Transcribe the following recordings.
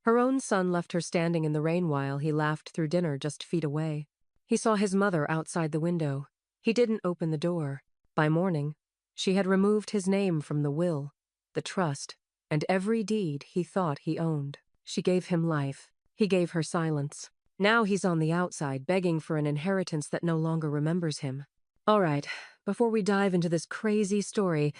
Her own son left her standing in the rain while he laughed through dinner just feet away. He saw his mother outside the window. He didn't open the door. By morning, she had removed his name from the will, the trust, and every deed he thought he owned. She gave him life. He gave her silence. Now he's on the outside, begging for an inheritance that no longer remembers him. All right, before we dive into this crazy story,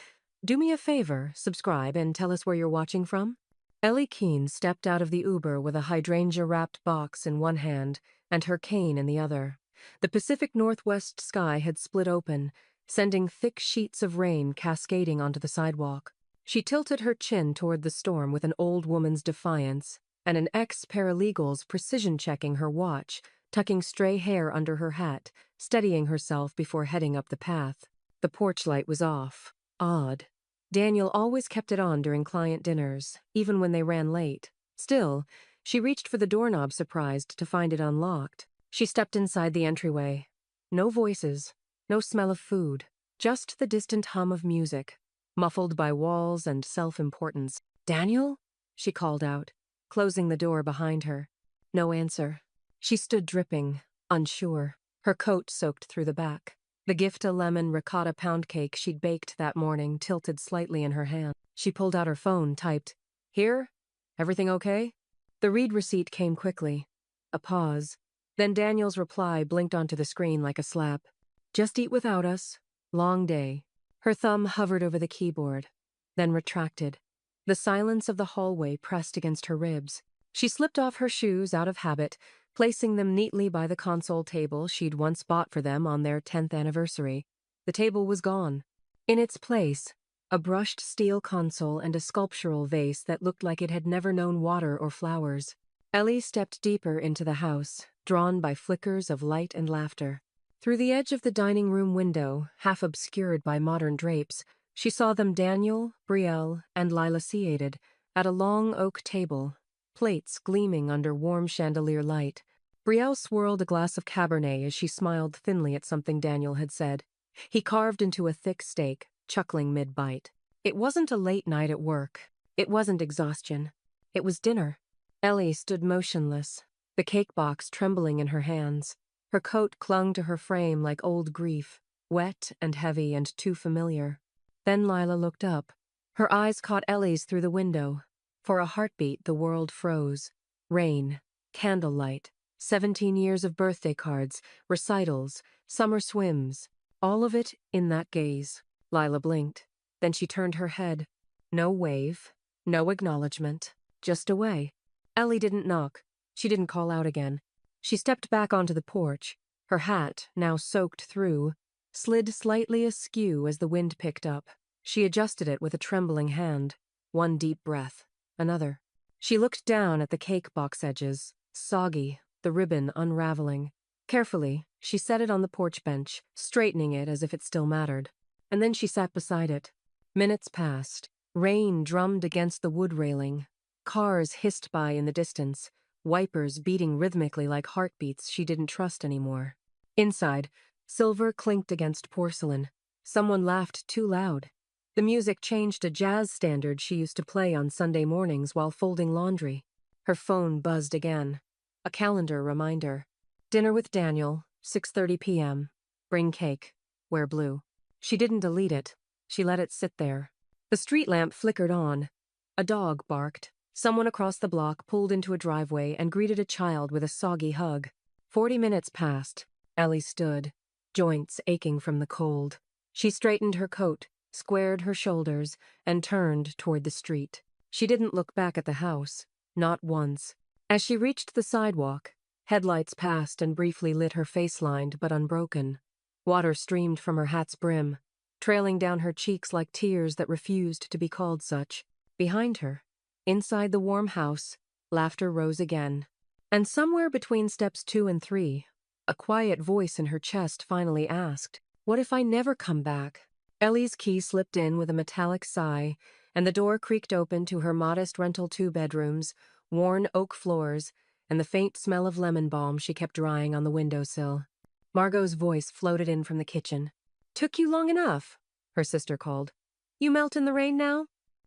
do me a favor, subscribe, and tell us where you're watching from. Ellie Keene stepped out of the Uber with a hydrangea-wrapped box in one hand and her cane in the other. The Pacific Northwest sky had split open, sending thick sheets of rain cascading onto the sidewalk. She tilted her chin toward the storm with an old woman's defiance, and an ex-paralegal's precision-checking her watch, tucking stray hair under her hat, steadying herself before heading up the path. The porch light was off. Odd. Daniel always kept it on during client dinners, even when they ran late. Still, she reached for the doorknob surprised to find it unlocked. She stepped inside the entryway. No voices, no smell of food, just the distant hum of music, muffled by walls and self-importance. "Daniel?" she called out, closing the door behind her. No answer. She stood dripping, unsure, her coat soaked through the back. The Gifta lemon ricotta pound cake she'd baked that morning tilted slightly in her hand. She pulled out her phone, typed, "Here? Everything okay?" The read receipt came quickly. A pause. Then Daniel's reply blinked onto the screen like a slap. "Just eat without us. Long day." Her thumb hovered over the keyboard, then retracted. The silence of the hallway pressed against her ribs. She slipped off her shoes out of habit, placing them neatly by the console table she'd once bought for them on their 10th anniversary. The table was gone. In its place, a brushed steel console and a sculptural vase that looked like it had never known water or flowers. Ellie stepped deeper into the house, drawn by flickers of light and laughter. Through the edge of the dining room window, half obscured by modern drapes, she saw them Daniel, Brielle, and Lila seated at a long oak table, plates gleaming under warm chandelier light. Brielle swirled a glass of Cabernet as she smiled thinly at something Daniel had said. He carved into a thick steak, chuckling mid-bite. It wasn't a late night at work. It wasn't exhaustion. It was dinner. Ellie stood motionless, the cake box trembling in her hands. Her coat clung to her frame like old grief, wet and heavy and too familiar. Then Lila looked up. Her eyes caught Ellie's through the window. For a heartbeat, the world froze. Rain, candlelight, 17 years of birthday cards, recitals, summer swims, all of it in that gaze. Lila blinked. Then she turned her head. No wave, no acknowledgement, just away. Ellie didn't knock. She didn't call out again. She stepped back onto the porch. Her hat, now soaked through, slid slightly askew as the wind picked up. She adjusted it with a trembling hand. One deep breath. Another. She looked down at the cake box edges, soggy, the ribbon unraveling. Carefully, she set it on the porch bench, straightening it as if it still mattered. And then she sat beside it. Minutes passed. Rain drummed against the wood railing. Cars hissed by in the distance, wipers beating rhythmically like heartbeats she didn't trust anymore. Inside, silver clinked against porcelain. Someone laughed too loud. The music changed a jazz standard she used to play on Sunday mornings while folding laundry. Her phone buzzed again. A calendar reminder. Dinner with Daniel, 6:30 p.m. Bring cake. Wear blue. She didn't delete it. She let it sit there. The street lamp flickered on. A dog barked. Someone across the block pulled into a driveway and greeted a child with a soggy hug. 40 minutes passed. Ellie stood, joints aching from the cold. She straightened her coat, squared her shoulders, and turned toward the street. She didn't look back at the house, not once. As she reached the sidewalk, headlights passed and briefly lit her face lined but unbroken. Water streamed from her hat's brim, trailing down her cheeks like tears that refused to be called such. Behind her, inside the warm house, laughter rose again. And somewhere between steps 2 and 3, a quiet voice in her chest finally asked, "What if I never come back?" Ellie's key slipped in with a metallic sigh, and the door creaked open to her modest rental 2 bedrooms, worn oak floors, and the faint smell of lemon balm she kept drying on the windowsill. Margot's voice floated in from the kitchen. "Took you long enough," her sister called. "You melt in the rain now?"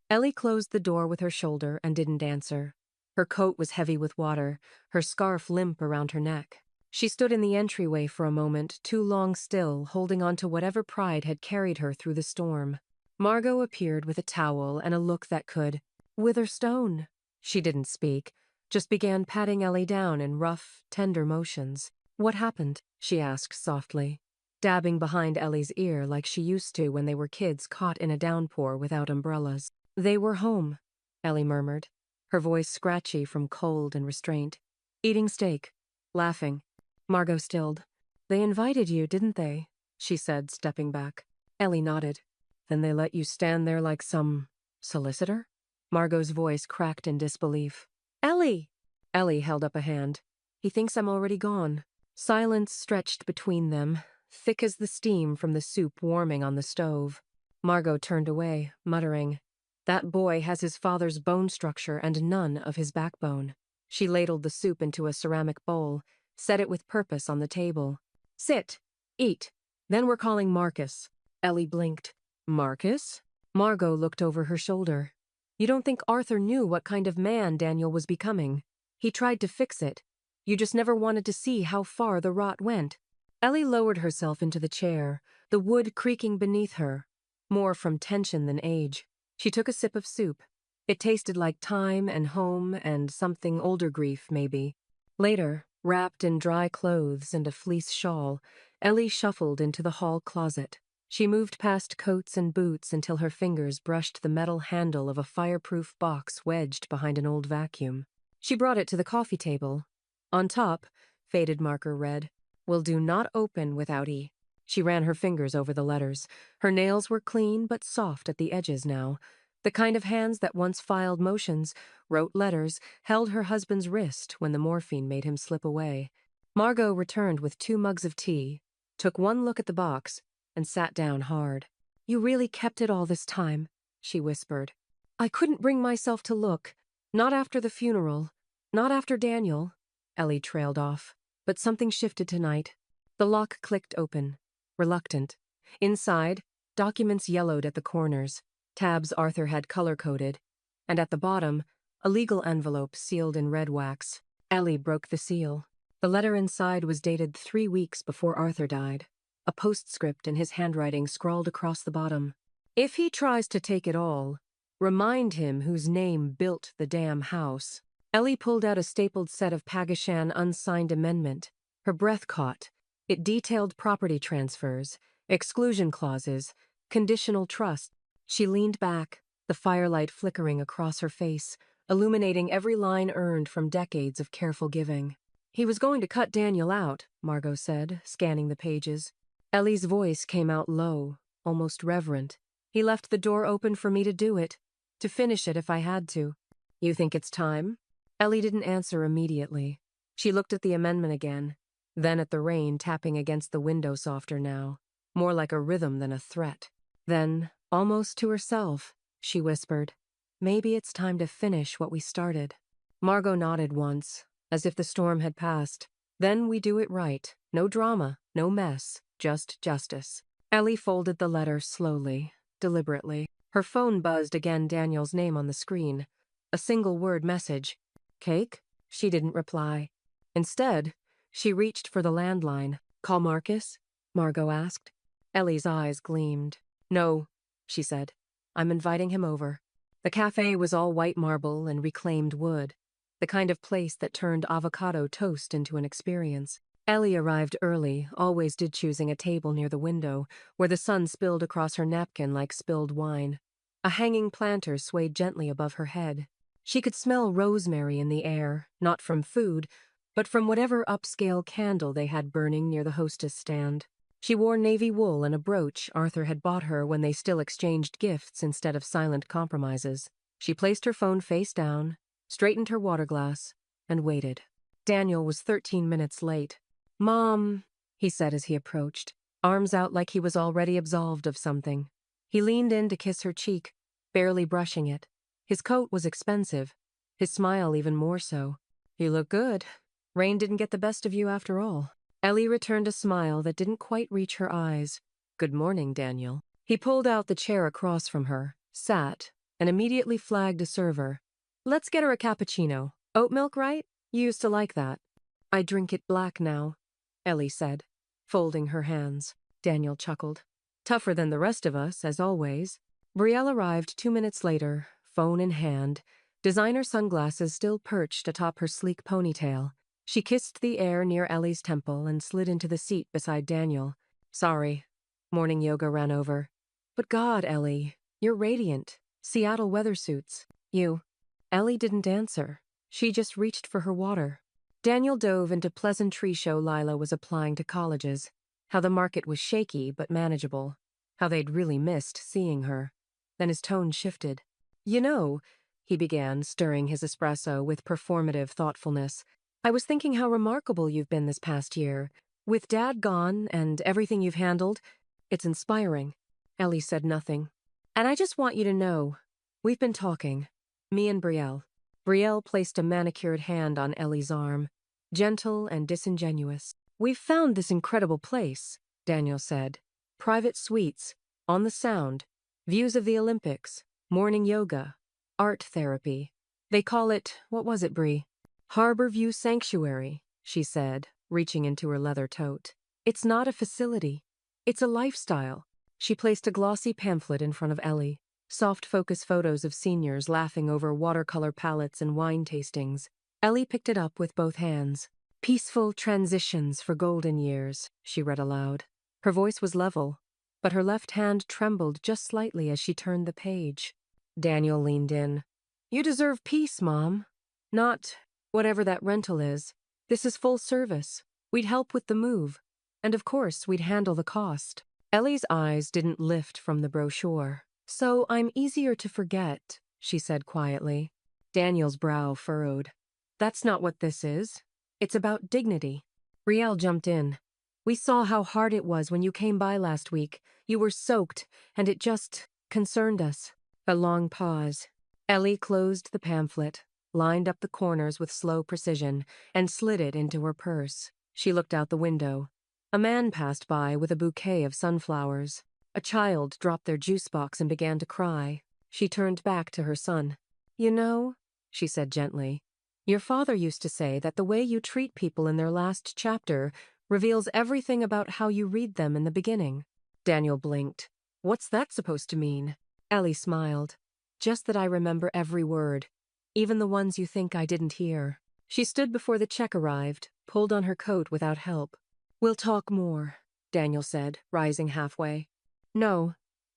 Ellie closed the door with her shoulder and didn't answer. Her coat was heavy with water, her scarf limp around her neck. She stood in the entryway for a moment, too long still, holding on to whatever pride had carried her through the storm. Margot appeared with a towel and a look that could wither stone. She didn't speak, just began patting Ellie down in rough, tender motions. "What happened?" she asked softly, dabbing behind Ellie's ear like she used to when they were kids caught in a downpour without umbrellas. "They were home," Ellie murmured, her voice scratchy from cold and restraint. "Eating steak, laughing." Margot stilled. "They invited you, didn't they?" she said, stepping back. Ellie nodded. "Then they let you stand there like some solicitor?" Margot's voice cracked in disbelief. "Ellie!" Ellie held up a hand. "He thinks I'm already gone." Silence stretched between them, thick as the steam from the soup warming on the stove. Margot turned away, muttering, "That boy has his father's bone structure and none of his backbone." She ladled the soup into a ceramic bowl, set it with purpose on the table. "Sit. Eat. Then we're calling Marcus." Ellie blinked. "Marcus?" Margot looked over her shoulder. "You don't think Arthur knew what kind of man Daniel was becoming? He tried to fix it. You just never wanted to see how far the rot went." Ellie lowered herself into the chair, the wood creaking beneath her, more from tension than age. She took a sip of soup. It tasted like time and home and something older grief, maybe. Later, wrapped in dry clothes and a fleece shawl, Ellie shuffled into the hall closet. She moved past coats and boots until her fingers brushed the metal handle of a fireproof box wedged behind an old vacuum. She brought it to the coffee table. On top, faded marker read, "Will do not open without E." She ran her fingers over the letters. Her nails were clean but soft at the edges now. The kind of hands that once filed motions, wrote letters, held her husband's wrist when the morphine made him slip away. Margot returned with 2 mugs of tea, took one look at the box, and sat down hard. "You really kept it all this time," she whispered. "I couldn't bring myself to look. Not after the funeral. Not after Daniel." Ellie trailed off. But something shifted tonight. The lock clicked open, reluctant. Inside, documents yellowed at the corners, tabs Arthur had color-coded, and at the bottom, a legal envelope sealed in red wax. Ellie broke the seal. The letter inside was dated 3 weeks before Arthur died. A postscript in his handwriting scrawled across the bottom. "If he tries to take it all, remind him whose name built the damn house." Ellie pulled out a stapled set of Pagashan unsigned amendment. Her breath caught. It detailed property transfers, exclusion clauses, conditional trust. She leaned back, the firelight flickering across her face, illuminating every line earned from decades of careful giving. "He was going to cut Daniel out," Margot said, scanning the pages. Ellie's voice came out low, almost reverent. "He left the door open for me to do it, to finish it if I had to." "You think it's time?" Ellie didn't answer immediately. She looked at the amendment again, then at the rain tapping against the window softer now, more like a rhythm than a threat. Then, almost to herself, she whispered, "Maybe it's time to finish what we started." Margot nodded once, as if the storm had passed. "Then we do it right. No drama, no mess, just justice." Ellie folded the letter slowly, deliberately. Her phone buzzed again, Daniel's name on the screen. A single-word message. "Cake?" She didn't reply. Instead, she reached for the landline. "Call Marcus?" Margot asked. Ellie's eyes gleamed. "No," she said. "I'm inviting him over." The cafe was all white marble and reclaimed wood, the kind of place that turned avocado toast into an experience. Ellie arrived early, always did choosing a table near the window, where the sun spilled across her napkin like spilled wine. A hanging planter swayed gently above her head. She could smell rosemary in the air, not from food, but from whatever upscale candle they had burning near the hostess stand. She wore navy wool and a brooch Arthur had bought her when they still exchanged gifts instead of silent compromises. She placed her phone face down, straightened her water glass, and waited. Daniel was 13 minutes late. "Mom," he said as he approached, arms out like he was already absolved of something. He leaned in to kiss her cheek, barely brushing it. His coat was expensive, his smile even more so. "You look good. Rain didn't get the best of you after all." Ellie returned a smile that didn't quite reach her eyes. "Good morning, Daniel." He pulled out the chair across from her, sat, and immediately flagged a server. "Let's get her a cappuccino." Oat milk, right? You used to like that. I drink it black now, Ellie said, folding her hands. Daniel chuckled. Tougher than the rest of us, as always. Brielle arrived 2 minutes later, phone in hand, designer sunglasses still perched atop her sleek ponytail. She kissed the air near Ellie's temple and slid into the seat beside Daniel. Sorry. Morning yoga ran over. But God, Ellie, you're radiant. Seattle weather suits. You. Ellie didn't answer. She just reached for her water. Daniel dove into pleasantry show Lila was applying to colleges. How the market was shaky but manageable. How they'd really missed seeing her. Then his tone shifted. You know, he began, stirring his espresso with performative thoughtfulness, I was thinking how remarkable you've been this past year. With Dad gone and everything you've handled, it's inspiring. Ellie said nothing. And I just want you to know, we've been talking. Me and Brielle. Brielle placed a manicured hand on Ellie's arm, gentle and disingenuous. We've found this incredible place, Daniel said. Private suites, on the Sound, views of the Olympics, morning yoga, art therapy. They call it, what was it, Brie? Harbor View Sanctuary, she said, reaching into her leather tote. It's not a facility. It's a lifestyle. She placed a glossy pamphlet in front of Ellie. Soft focus photos of seniors laughing over watercolor palettes and wine tastings. Ellie picked it up with both hands. Peaceful transitions for golden years, she read aloud. Her voice was level, but her left hand trembled just slightly as she turned the page. Daniel leaned in. You deserve peace, Mom. Not whatever that rental is. This is full service. We'd help with the move. And of course, we'd handle the cost. Ellie's eyes didn't lift from the brochure. So I'm easier to forget, she said quietly. Daniel's brow furrowed. That's not what this is. It's about dignity. Brielle jumped in. We saw how hard it was when you came by last week. You were soaked, and it just concerned us. A long pause. Ellie closed the pamphlet, lined up the corners with slow precision, and slid it into her purse. She looked out the window. A man passed by with a bouquet of sunflowers. A child dropped their juice box and began to cry. She turned back to her son. You know, she said gently, your father used to say that the way you treat people in their last chapter reveals everything about how you read them in the beginning. Daniel blinked. What's that supposed to mean? Ellie smiled. Just that I remember every word, even the ones you think I didn't hear. She stood before the check arrived, pulled on her coat without help. We'll talk more, Daniel said, rising halfway. No,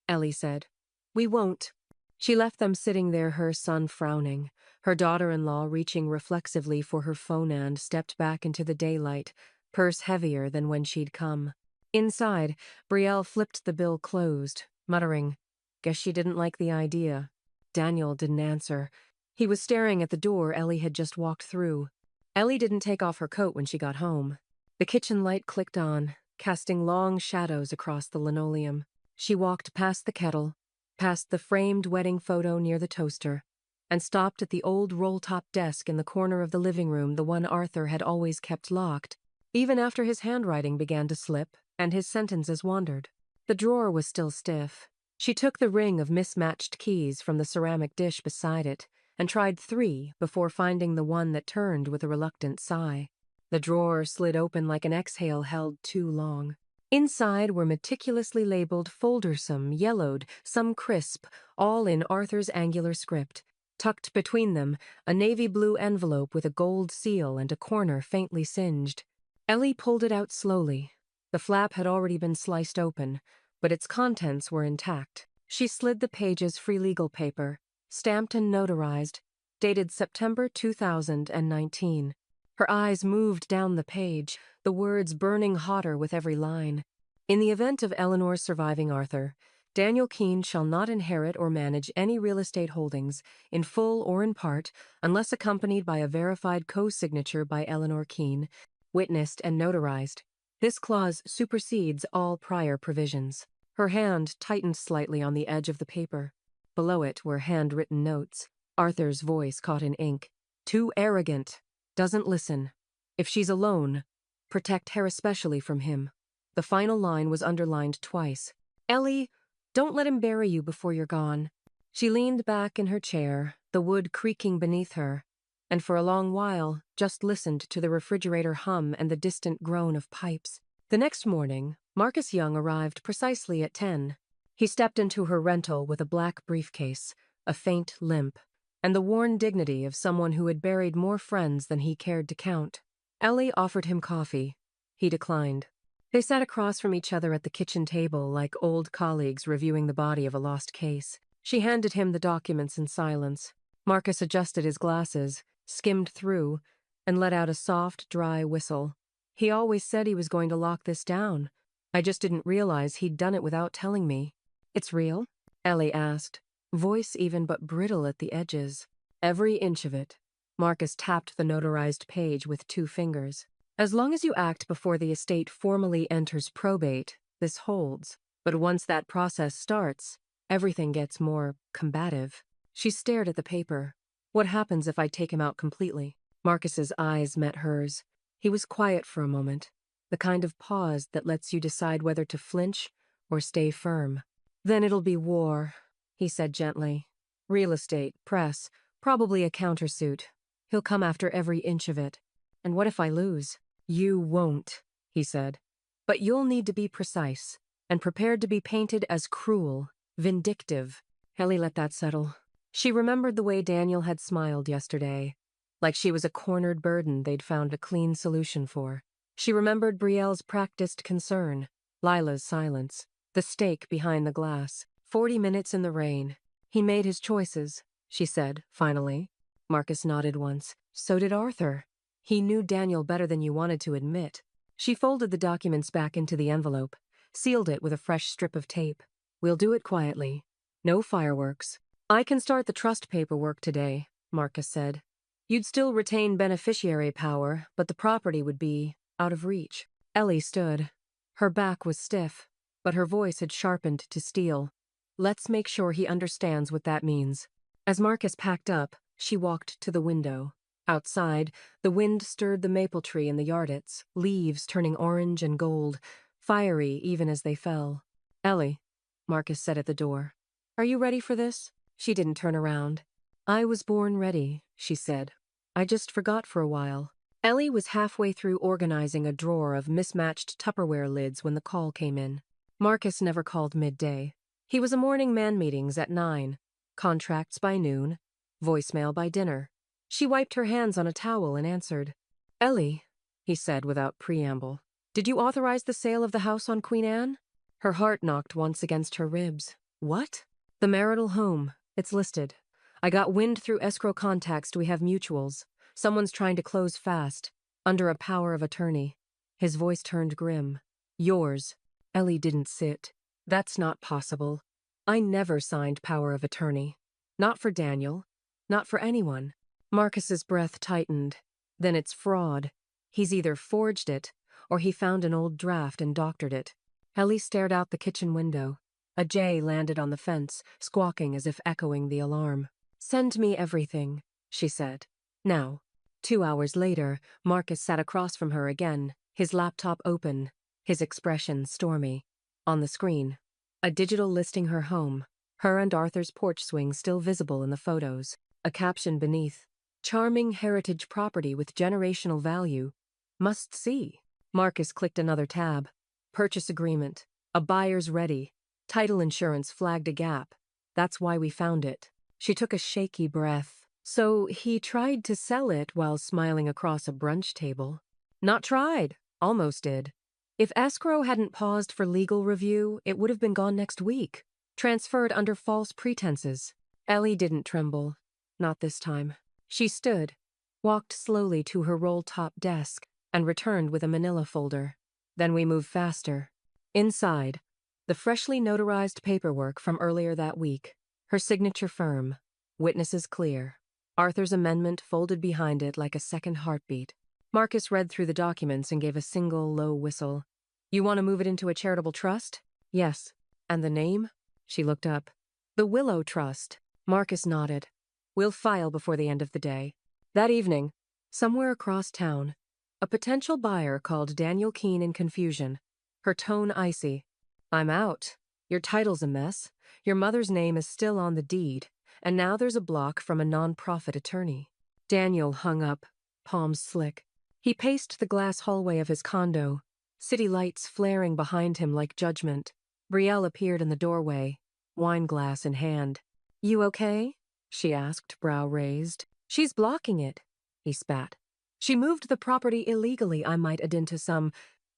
Ellie said. We won't. She left them sitting there, her son frowning. Her daughter-in-law reaching reflexively for her phone and stepped back into the daylight, purse heavier than when she'd come. Inside, Brielle flipped the bill closed, muttering, Guess she didn't like the idea. Daniel didn't answer. He was staring at the door Ellie had just walked through. Ellie didn't take off her coat when she got home. The kitchen light clicked on, casting long shadows across the linoleum. She walked past the kettle, past the framed wedding photo near the toaster, and stopped at the old roll-top desk in the corner of the living room, the one Arthur had always kept locked, even after his handwriting began to slip and his sentences wandered. The drawer was still stiff. She took the ring of mismatched keys from the ceramic dish beside it and tried 3 before finding the one that turned with a reluctant sigh. The drawer slid open like an exhale held too long. Inside were meticulously labeled folders, some yellowed, some crisp, all in Arthur's angular script. Tucked between them, a navy blue envelope with a gold seal and a corner faintly singed. Ellie pulled it out slowly. The flap had already been sliced open, but its contents were intact. She slid the pages free legal paper, stamped and notarized, dated September 2019. Her eyes moved down the page, the words burning hotter with every line. In the event of Eleanor surviving Arthur, Daniel Keene shall not inherit or manage any real estate holdings, in full or in part, unless accompanied by a verified co-signature by Eleanor Keene, witnessed and notarized. This clause supersedes all prior provisions. Her hand tightened slightly on the edge of the paper. Below it were handwritten notes. Arthur's voice caught in ink. Too arrogant. Doesn't listen. If she's alone, protect her especially from him. The final line was underlined twice. Ellie, don't let him bury you before you're gone. She leaned back in her chair, the wood creaking beneath her. and for a long while just listened to the refrigerator hum and the distant groan of pipes. The next morning, Marcus Young arrived precisely at 10. He stepped into her rental with a black briefcase, a faint limp, and the worn dignity of someone who had buried more friends than he cared to count. Ellie offered him coffee. He declined. They sat across from each other at the kitchen table like old colleagues reviewing the body of a lost case. She handed him the documents in silence. Marcus adjusted his glasses, skimmed through, and let out a soft, dry whistle. He always said he was going to lock this down. I just didn't realize he'd done it without telling me. It's real? Ellie asked, voice even but brittle at the edges. Every inch of it. Marcus tapped the notarized page with 2 fingers. As long as you act before the estate formally enters probate, this holds. But once that process starts, everything gets more combative. She stared at the paper. What happens if I take him out completely? Marcus's eyes met hers. He was quiet for a moment, the kind of pause that lets you decide whether to flinch or stay firm. Then it'll be war, he said gently. Real estate, press, probably a countersuit. He'll come after every inch of it. And what if I lose? You won't, he said. But you'll need to be precise and prepared to be painted as cruel, vindictive. Ellie let that settle. She remembered the way Daniel had smiled yesterday, like she was a cornered burden they'd found a clean solution for. She remembered Brielle's practiced concern, Lila's silence, the stake behind the glass. 40 minutes in the rain. He made his choices, she said, finally. Marcus nodded once. So did Arthur. He knew Daniel better than you wanted to admit. She folded the documents back into the envelope, sealed it with a fresh strip of tape. We'll do it quietly. No fireworks. I can start the trust paperwork today, Marcus said. You'd still retain beneficiary power, but the property would be out of reach. Ellie stood. Her back was stiff, but her voice had sharpened to steel. Let's make sure he understands what that means. As Marcus packed up, she walked to the window. Outside, the wind stirred the maple tree in the yardets, leaves turning orange and gold, fiery even as they fell. Ellie, Marcus said at the door. Are you ready for this? She didn't turn around. I was born ready, she said. I just forgot for a while. Ellie was halfway through organizing a drawer of mismatched Tupperware lids when the call came in. Marcus never called midday. He was a morning man meetings at 9, contracts by noon, voicemail by dinner. She wiped her hands on a towel and answered. Ellie, he said without preamble, did you authorize the sale of the house on Queen Anne? Her heart knocked once against her ribs. What? The marital home. It's listed. I got wind through escrow contacts we have mutuals. Someone's trying to close fast, under a power of attorney. His voice turned grim. Yours. Ellie didn't sit. That's not possible. I never signed power of attorney. Not for Daniel. Not for anyone. Marcus's breath tightened. Then it's fraud. He's either forged it, or he found an old draft and doctored it. Ellie stared out the kitchen window. A jay landed on the fence, squawking as if echoing the alarm. Send me everything, she said. Now. 2 hours later, Marcus sat across from her again, his laptop open, his expression stormy. On the screen, a digital listing her home, her and Arthur's porch swing still visible in the photos. A caption beneath. Charming heritage property with generational value. Must see. Marcus clicked another tab. Purchase agreement. A buyer's ready. Title insurance flagged a gap. That's why we found it. She took a shaky breath. So he tried to sell it while smiling across a brunch table. Not tried. Almost did. If escrow hadn't paused for legal review, it would have been gone next week. Transferred under false pretenses. Ellie didn't tremble. Not this time. She stood, walked slowly to her roll-top desk, and returned with a manila folder. Then we moved faster. Inside, the freshly notarized paperwork from earlier that week. Her signature firm. Witnesses clear. Arthur's amendment folded behind it like a second heartbeat. Marcus read through the documents and gave a single low whistle. You want to move it into a charitable trust? Yes. And the name? She looked up. The Willow Trust. Marcus nodded. We'll file before the end of the day. That evening, somewhere across town, a potential buyer called Daniel Keene in confusion, her tone icy. I'm out. Your title's a mess. Your mother's name is still on the deed, and now there's a block from a non-profit attorney. Daniel hung up, palms slick. He paced the glass hallway of his condo, city lights flaring behind him like judgment. Brielle appeared in the doorway, wine glass in hand. "You okay?" she asked, brow raised. "She's blocking it," he spat. "She moved the property illegally, I might add into some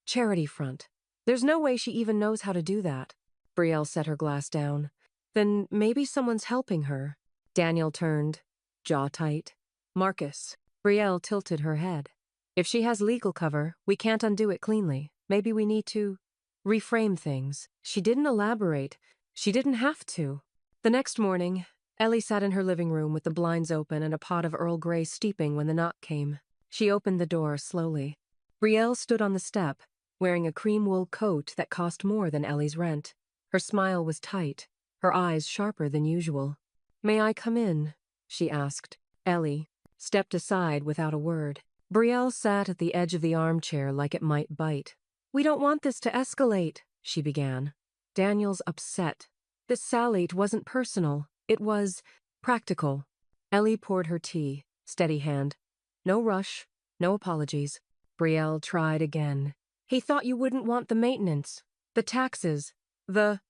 charity front. There's no way she even knows how to do that." Brielle set her glass down. "Then maybe someone's helping her." Daniel turned, jaw tight. "Marcus." Brielle tilted her head. "If she has legal cover, we can't undo it cleanly. Maybe we need to reframe things." She didn't elaborate. She didn't have to. The next morning, Ellie sat in her living room with the blinds open and a pot of Earl Grey steeping when the knock came. She opened the door slowly. Brielle stood on the step, wearing a cream wool coat that cost more than Ellie's rent. Her smile was tight, her eyes sharper than usual. "May I come in?" she asked. Ellie stepped aside without a word. Brielle sat at the edge of the armchair like it might bite. "We don't want this to escalate," she began. Daniel's upset. This sallied wasn't personal. It was practical. Ellie poured her tea, steady hand. "No rush, no apologies." Brielle tried again. "He thought you wouldn't want the maintenance, the taxes, the—"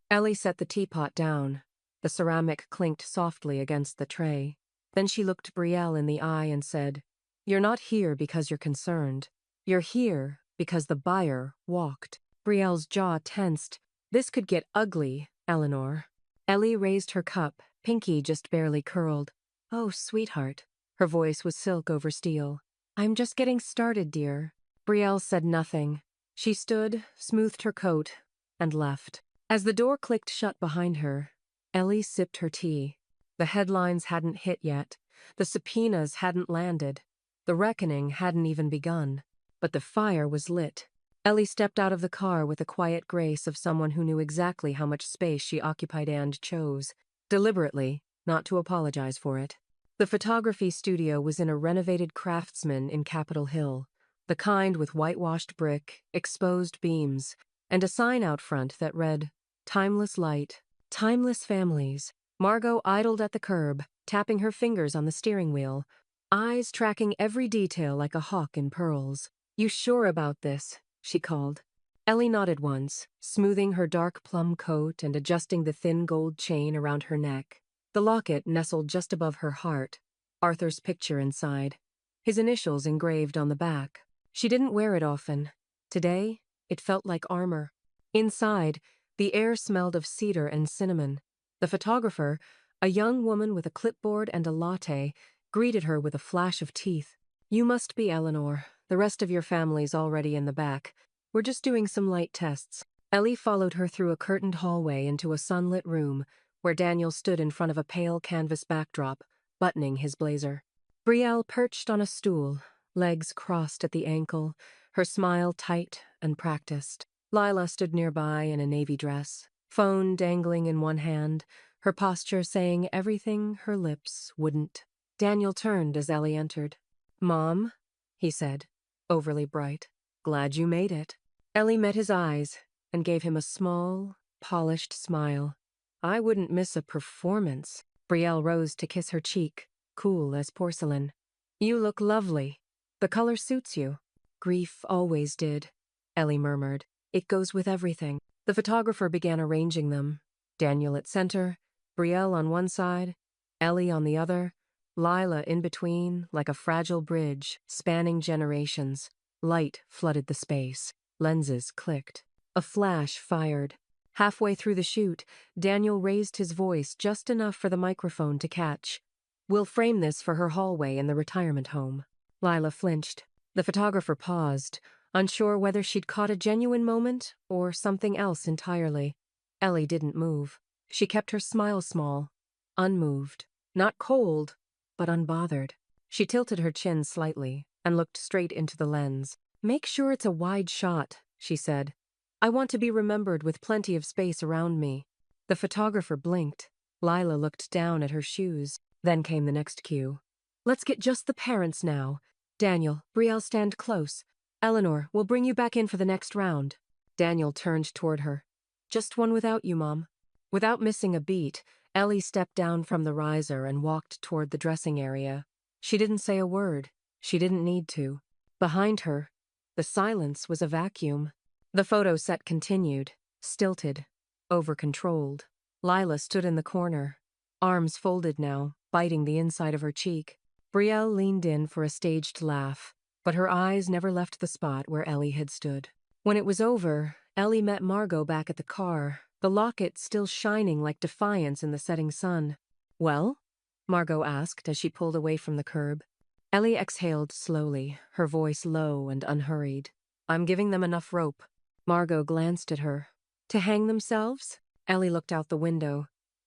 Ellie set the teapot down. The ceramic clinked softly against the tray. Then she looked Brielle in the eye and said, "You're not here because you're concerned. You're here because the buyer walked." Brielle's jaw tensed. This could get ugly, Eleanor. Ellie raised her cup, pinky just barely curled. "Oh, sweetheart." Her voice was silk over steel. "I'm just getting started, dear." Brielle said nothing. She stood, smoothed her coat, and left. As the door clicked shut behind her, Ellie sipped her tea. The headlines hadn't hit yet. The subpoenas hadn't landed. The reckoning hadn't even begun. But the fire was lit. Ellie stepped out of the car with the quiet grace of someone who knew exactly how much space she occupied and chose, deliberately, not to apologize for it. The photography studio was in a renovated Craftsman in Capitol Hill, the kind with whitewashed brick, exposed beams, and a sign out front that read, "Timeless Light, Timeless Families." Margot idled at the curb, tapping her fingers on the steering wheel, eyes tracking every detail like a hawk in pearls. "You sure about this?" she called. Ellie nodded once, smoothing her dark plum coat and adjusting the thin gold chain around her neck. The locket nestled just above her heart, Arthur's picture inside, his initials engraved on the back. She didn't wear it often. Today, it felt like armor. Inside, the air smelled of cedar and cinnamon. The photographer, a young woman with a clipboard and a latte, greeted her with a flash of teeth. "You must be Eleanor. The rest of your family's already in the back. We're just doing some light tests." Ellie followed her through a curtained hallway into a sunlit room where Daniel stood in front of a pale canvas backdrop, buttoning his blazer. Brielle perched on a stool, legs crossed at the ankle, her smile tight and practiced. Lila stood nearby in a navy dress, phone dangling in one hand, her posture saying everything her lips wouldn't. Daniel turned as Ellie entered. "Mom," he said, overly bright. "Glad you made it." Ellie met his eyes and gave him a small, polished smile. "I wouldn't miss a performance." Brielle rose to kiss her cheek, cool as porcelain. "You look lovely. The color suits you." "Grief always did," Ellie murmured. "It goes with everything." The photographer began arranging them. Daniel at center, Brielle on one side, Ellie on the other, Lila in between, like a fragile bridge, spanning generations. Light flooded the space. Lenses clicked. A flash fired. Halfway through the shoot, Daniel raised his voice just enough for the microphone to catch. "We'll frame this for her hallway in the retirement home." Lila flinched. The photographer paused, unsure whether she'd caught a genuine moment or something else entirely. Ellie didn't move. She kept her smile small, unmoved, not cold, but unbothered. She tilted her chin slightly and looked straight into the lens. "Make sure it's a wide shot," she said. "I want to be remembered with plenty of space around me." The photographer blinked. Lila looked down at her shoes. Then came the next cue. "Let's get just the parents now. Daniel, Brielle, stand close. Eleanor, we'll bring you back in for the next round." Daniel turned toward her. "Just one without you, Mom." Without missing a beat, Ellie stepped down from the riser and walked toward the dressing area. She didn't say a word. She didn't need to. Behind her, the silence was a vacuum. The photo set continued, stilted, over-controlled. Lila stood in the corner, arms folded now, biting the inside of her cheek. Brielle leaned in for a staged laugh, but her eyes never left the spot where Ellie had stood. When it was over, Ellie met Margot back at the car, the locket still shining like defiance in the setting sun. "Well?" Margot asked as she pulled away from the curb. Ellie exhaled slowly, her voice low and unhurried. "I'm giving them enough rope." Margot glanced at her. "To hang themselves?" Ellie looked out the window.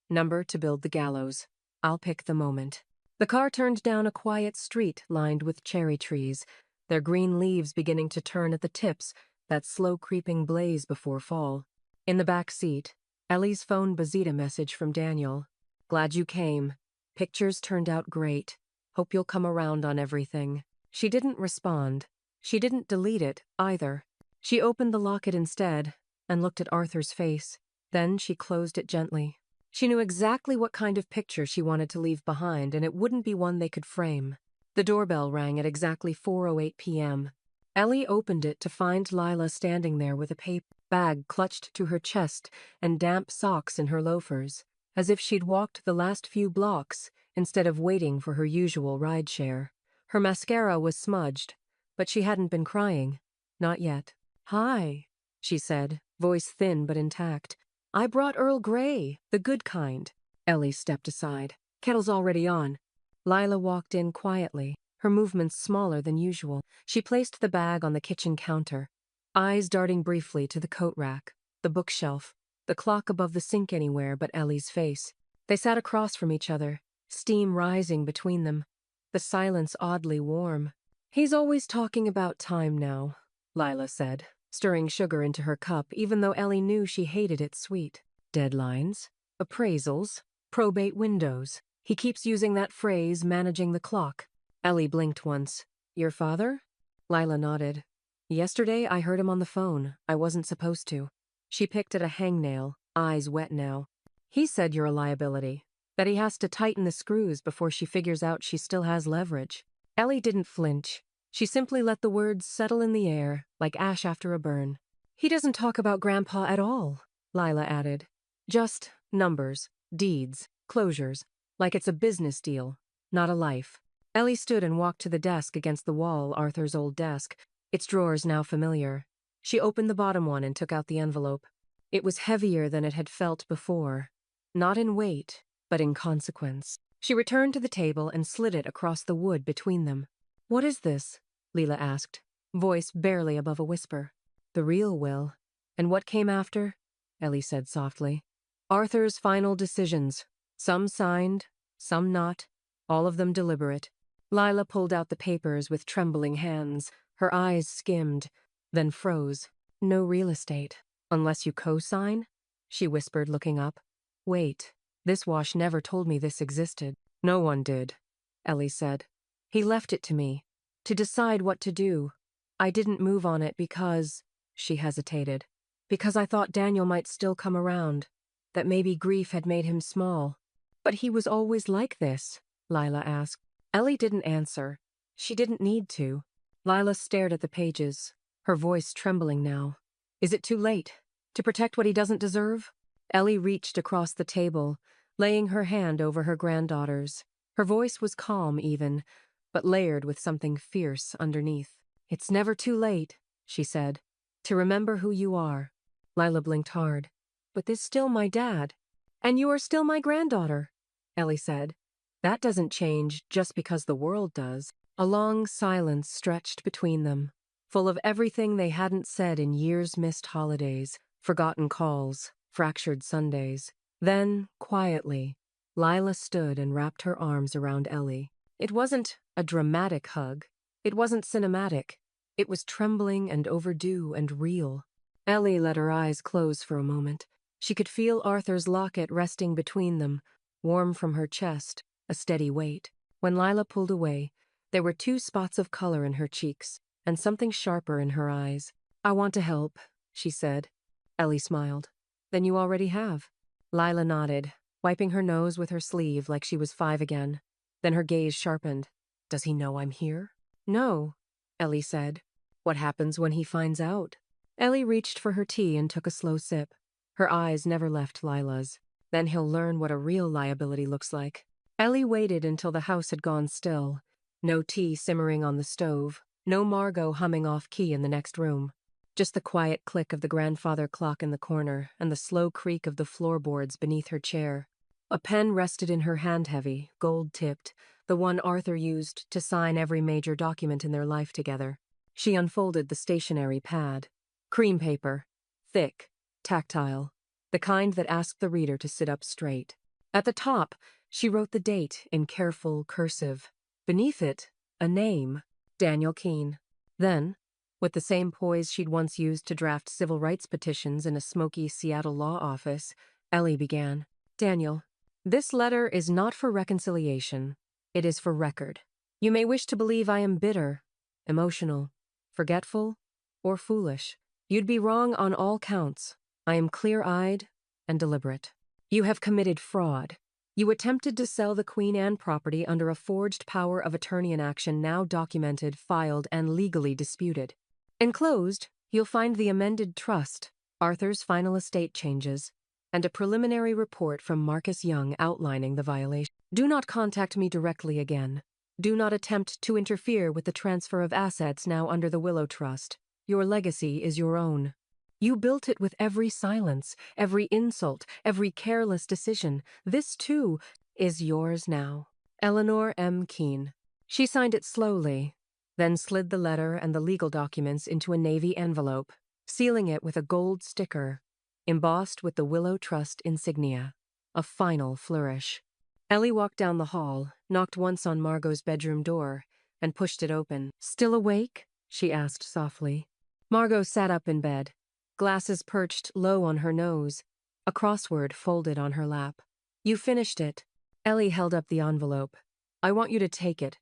"Number to build the gallows. I'll pick the moment." The car turned down a quiet street lined with cherry trees, their green leaves beginning to turn at the tips, that slow creeping blaze before fall. In the back seat, Ellie's phone buzzed a message from Daniel. "Glad you came. Pictures turned out great. Hope you'll come around on everything." She didn't respond. She didn't delete it, either. She opened the locket instead and looked at Arthur's face. Then she closed it gently. She knew exactly what kind of picture she wanted to leave behind, and it wouldn't be one they could frame. The doorbell rang at exactly 4:08 p.m. Ellie opened it to find Lila standing there with a paper bag clutched to her chest and damp socks in her loafers, as if she'd walked the last few blocks instead of waiting for her usual rideshare. Her mascara was smudged, but she hadn't been crying. Not yet. "Hi," she said, voice thin but intact. "I brought Earl Grey, the good kind." Ellie stepped aside. "Kettle's already on." Lila walked in quietly, her movements smaller than usual. She placed the bag on the kitchen counter, eyes darting briefly to the coat rack, the bookshelf, the clock above the sink anywhere but Ellie's face. They sat across from each other, steam rising between them, the silence oddly warm. "He's always talking about time now," Lila said, stirring sugar into her cup even though Ellie knew she hated it sweet. "Deadlines, appraisals, probate windows. He keeps using that phrase, managing the clock." Ellie blinked once. "Your father?" Lila nodded. "Yesterday I heard him on the phone. I wasn't supposed to." She picked at a hangnail, eyes wet now. "He said you're a liability, that he has to tighten the screws before she figures out she still has leverage." Ellie didn't flinch. She simply let the words settle in the air, like ash after a burn. "He doesn't talk about Grandpa at all," Lila added. "Just numbers, deeds, closures, like it's a business deal, not a life." Ellie stood and walked to the desk against the wall, Arthur's old desk, its drawers now familiar. She opened the bottom one and took out the envelope. It was heavier than it had felt before, not in weight, but in consequence. She returned to the table and slid it across the wood between them. "What is this?" Lila asked, voice barely above a whisper. "The real will." "And what came after?" Ellie said softly. "Arthur's final decisions. Some signed, some not, all of them deliberate." Lila pulled out the papers with trembling hands. Her eyes skimmed, then froze. "No real estate. Unless you co-sign?" she whispered, looking up. "Wait, this wash never told me this existed." "No one did," Ellie said. "He left it to me, to decide what to do. I didn't move on it because," she hesitated, "because I thought Daniel might still come around, that maybe grief had made him small." "But he was always like this?" Lila asked. Ellie didn't answer. She didn't need to. Lila stared at the pages, her voice trembling now. "Is it too late? To protect what he doesn't deserve?" Ellie reached across the table, laying her hand over her granddaughter's. Her voice was calm even, but layered with something fierce underneath. "It's never too late," she said, "to remember who you are." Lila blinked hard. "But this still my dad. And you are still my granddaughter," Ellie said. "That doesn't change just because the world does." A long silence stretched between them, full of everything they hadn't said in years-missed holidays, forgotten calls, fractured Sundays. Then, quietly, Lila stood and wrapped her arms around Ellie. It wasn't a dramatic hug. It wasn't cinematic. It was trembling and overdue and real. Ellie let her eyes close for a moment. She could feel Arthur's locket resting between them, warm from her chest, a steady weight. When Lila pulled away, there were 2 spots of color in her cheeks, and something sharper in her eyes. "I want to help," she said. Ellie smiled. "Then you already have." Lila nodded, wiping her nose with her sleeve like she was 5 again. Then her gaze sharpened. Does he know I'm here? No, Ellie said. What happens when he finds out? Ellie reached for her tea and took a slow sip. Her eyes never left Lila's. Then he'll learn what a real liability looks like. Ellie waited until the house had gone still. No tea simmering on the stove, no Margot humming off-key in the next room. Just the quiet click of the grandfather clock in the corner and the slow creak of the floorboards beneath her chair. A pen rested in her hand heavy, gold-tipped, the one Arthur used to sign every major document in their life together. She unfolded the stationery pad. Cream paper. Thick. Tactile. The kind that asked the reader to sit up straight. At the top, she wrote the date in careful cursive. Beneath it, a name. Daniel Keene. Then, with the same poise she'd once used to draft civil rights petitions in a smoky Seattle law office, Ellie began. Daniel, this letter is not for reconciliation. It is for record. You may wish to believe I am bitter, emotional, forgetful, or foolish. You'd be wrong on all counts. I am clear-eyed and deliberate. You have committed fraud. You attempted to sell the Queen Anne property under a forged power of attorney in action now documented, filed, and legally disputed. Enclosed, you'll find the amended trust, Arthur's final estate changes, and a preliminary report from Marcus Young outlining the violation. Do not contact me directly again. Do not attempt to interfere with the transfer of assets now under the Willow Trust. Your legacy is your own. You built it with every silence, every insult, every careless decision. This, too, is yours now. Eleanor M. Keene. She signed it slowly, then slid the letter and the legal documents into a navy envelope, sealing it with a gold sticker, embossed with the Willow Trust insignia. A final flourish. Ellie walked down the hall, knocked once on Margot's bedroom door, and pushed it open. Still awake? She asked softly. Margot sat up in bed, glasses perched low on her nose, a crossword folded on her lap. You finished it. Ellie held up the envelope. I want you to take it,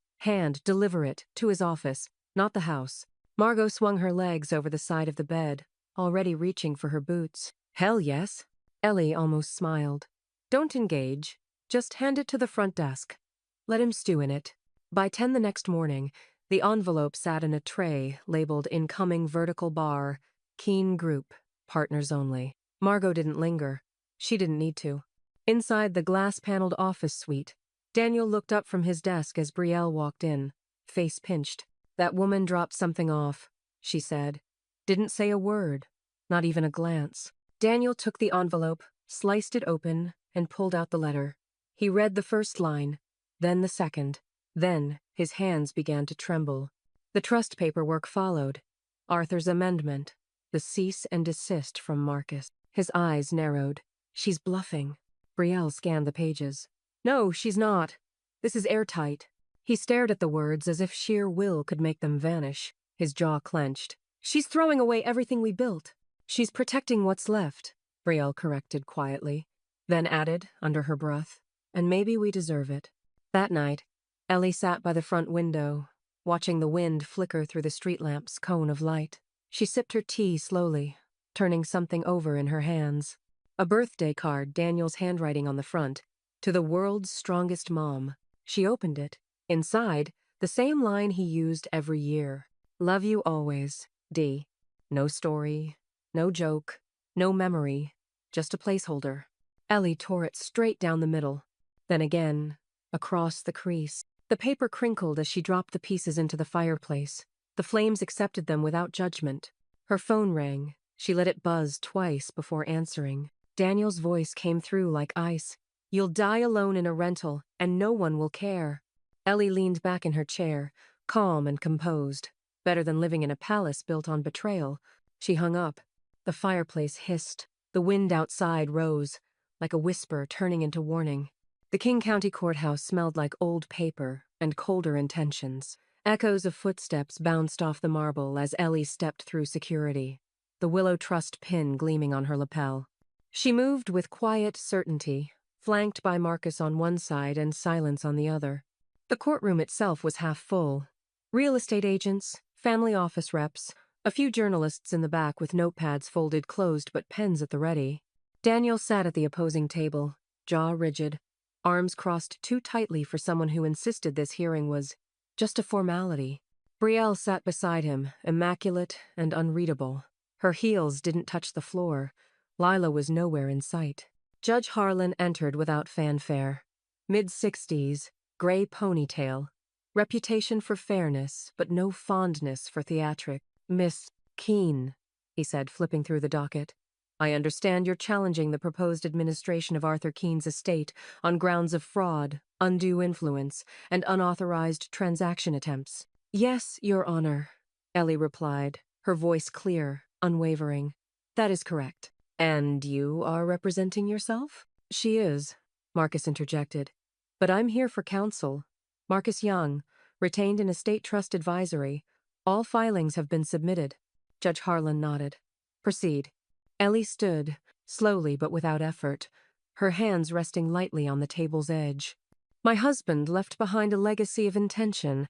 deliver it, to his office, not the house. Margot swung her legs over the side of the bed, already reaching for her boots. Hell yes. Ellie almost smiled. Don't engage. Just hand it to the front desk. Let him stew in it. By 10 the next morning, the envelope sat in a tray labeled Incoming Vertical Bar, Keene Group, Partners Only. Margot didn't linger. She didn't need to. Inside the glass-paneled office suite, Daniel looked up from his desk as Brielle walked in, face pinched. That woman dropped something off, she said. Didn't say a word, not even a glance. Daniel took the envelope, sliced it open, and pulled out the letter. He read the first line, then the second. Then his hands began to tremble. The trust paperwork followed. Arthur's amendment. The cease and desist from Marcus. His eyes narrowed. She's bluffing. Brielle scanned the pages. No, she's not. This is airtight. He stared at the words as if sheer will could make them vanish. His jaw clenched. She's throwing away everything we built. She's protecting what's left, Brielle corrected quietly, then added, under her breath, and maybe we deserve it. That night, Ellie sat by the front window, watching the wind flicker through the street lamp's cone of light. She sipped her tea slowly, turning something over in her hands. A birthday card, Daniel's handwriting on the front, to the world's strongest mom. She opened it. Inside, the same line he used every year. Love you always, D. No story, no joke, no memory, just a placeholder. Ellie tore it straight down the middle. Then again, across the crease. The paper crinkled as she dropped the pieces into the fireplace. The flames accepted them without judgment. Her phone rang. She let it buzz twice before answering. Daniel's voice came through like ice. You'll die alone in a rental, and no one will care. Ellie leaned back in her chair, calm and composed. Better than living in a palace built on betrayal. She hung up. The fireplace hissed. The wind outside rose, like a whisper turning into warning. The King County Courthouse smelled like old paper and colder intentions. Echoes of footsteps bounced off the marble as Ellie stepped through security, the Willow Trust pin gleaming on her lapel. She moved with quiet certainty, flanked by Marcus on one side and silence on the other. The courtroom itself was half full. Real estate agents, family office reps, a few journalists in the back with notepads folded closed but pens at the ready. Daniel sat at the opposing table, jaw rigid, arms crossed too tightly for someone who insisted this hearing was Just a formality. Brielle sat beside him, immaculate and unreadable. Her heels didn't touch the floor. Lila was nowhere in sight. Judge Harlan entered without fanfare. Mid-60s, gray ponytail. Reputation for fairness, but no fondness for theatric. "Miss Keene," he said, flipping through the docket. "I understand you're challenging the proposed administration of Arthur Keene's estate on grounds of fraud, undue influence, and unauthorized transaction attempts." "Yes, Your Honor," Ellie replied, her voice clear, unwavering. "That is correct." "And you are representing yourself?" "She is," Marcus interjected. "But I'm here for counsel. Marcus Young, retained in estate trust advisory. All filings have been submitted." Judge Harlan nodded. "Proceed." Ellie stood, slowly but without effort, her hands resting lightly on the table's edge. "My husband left behind a legacy of intention,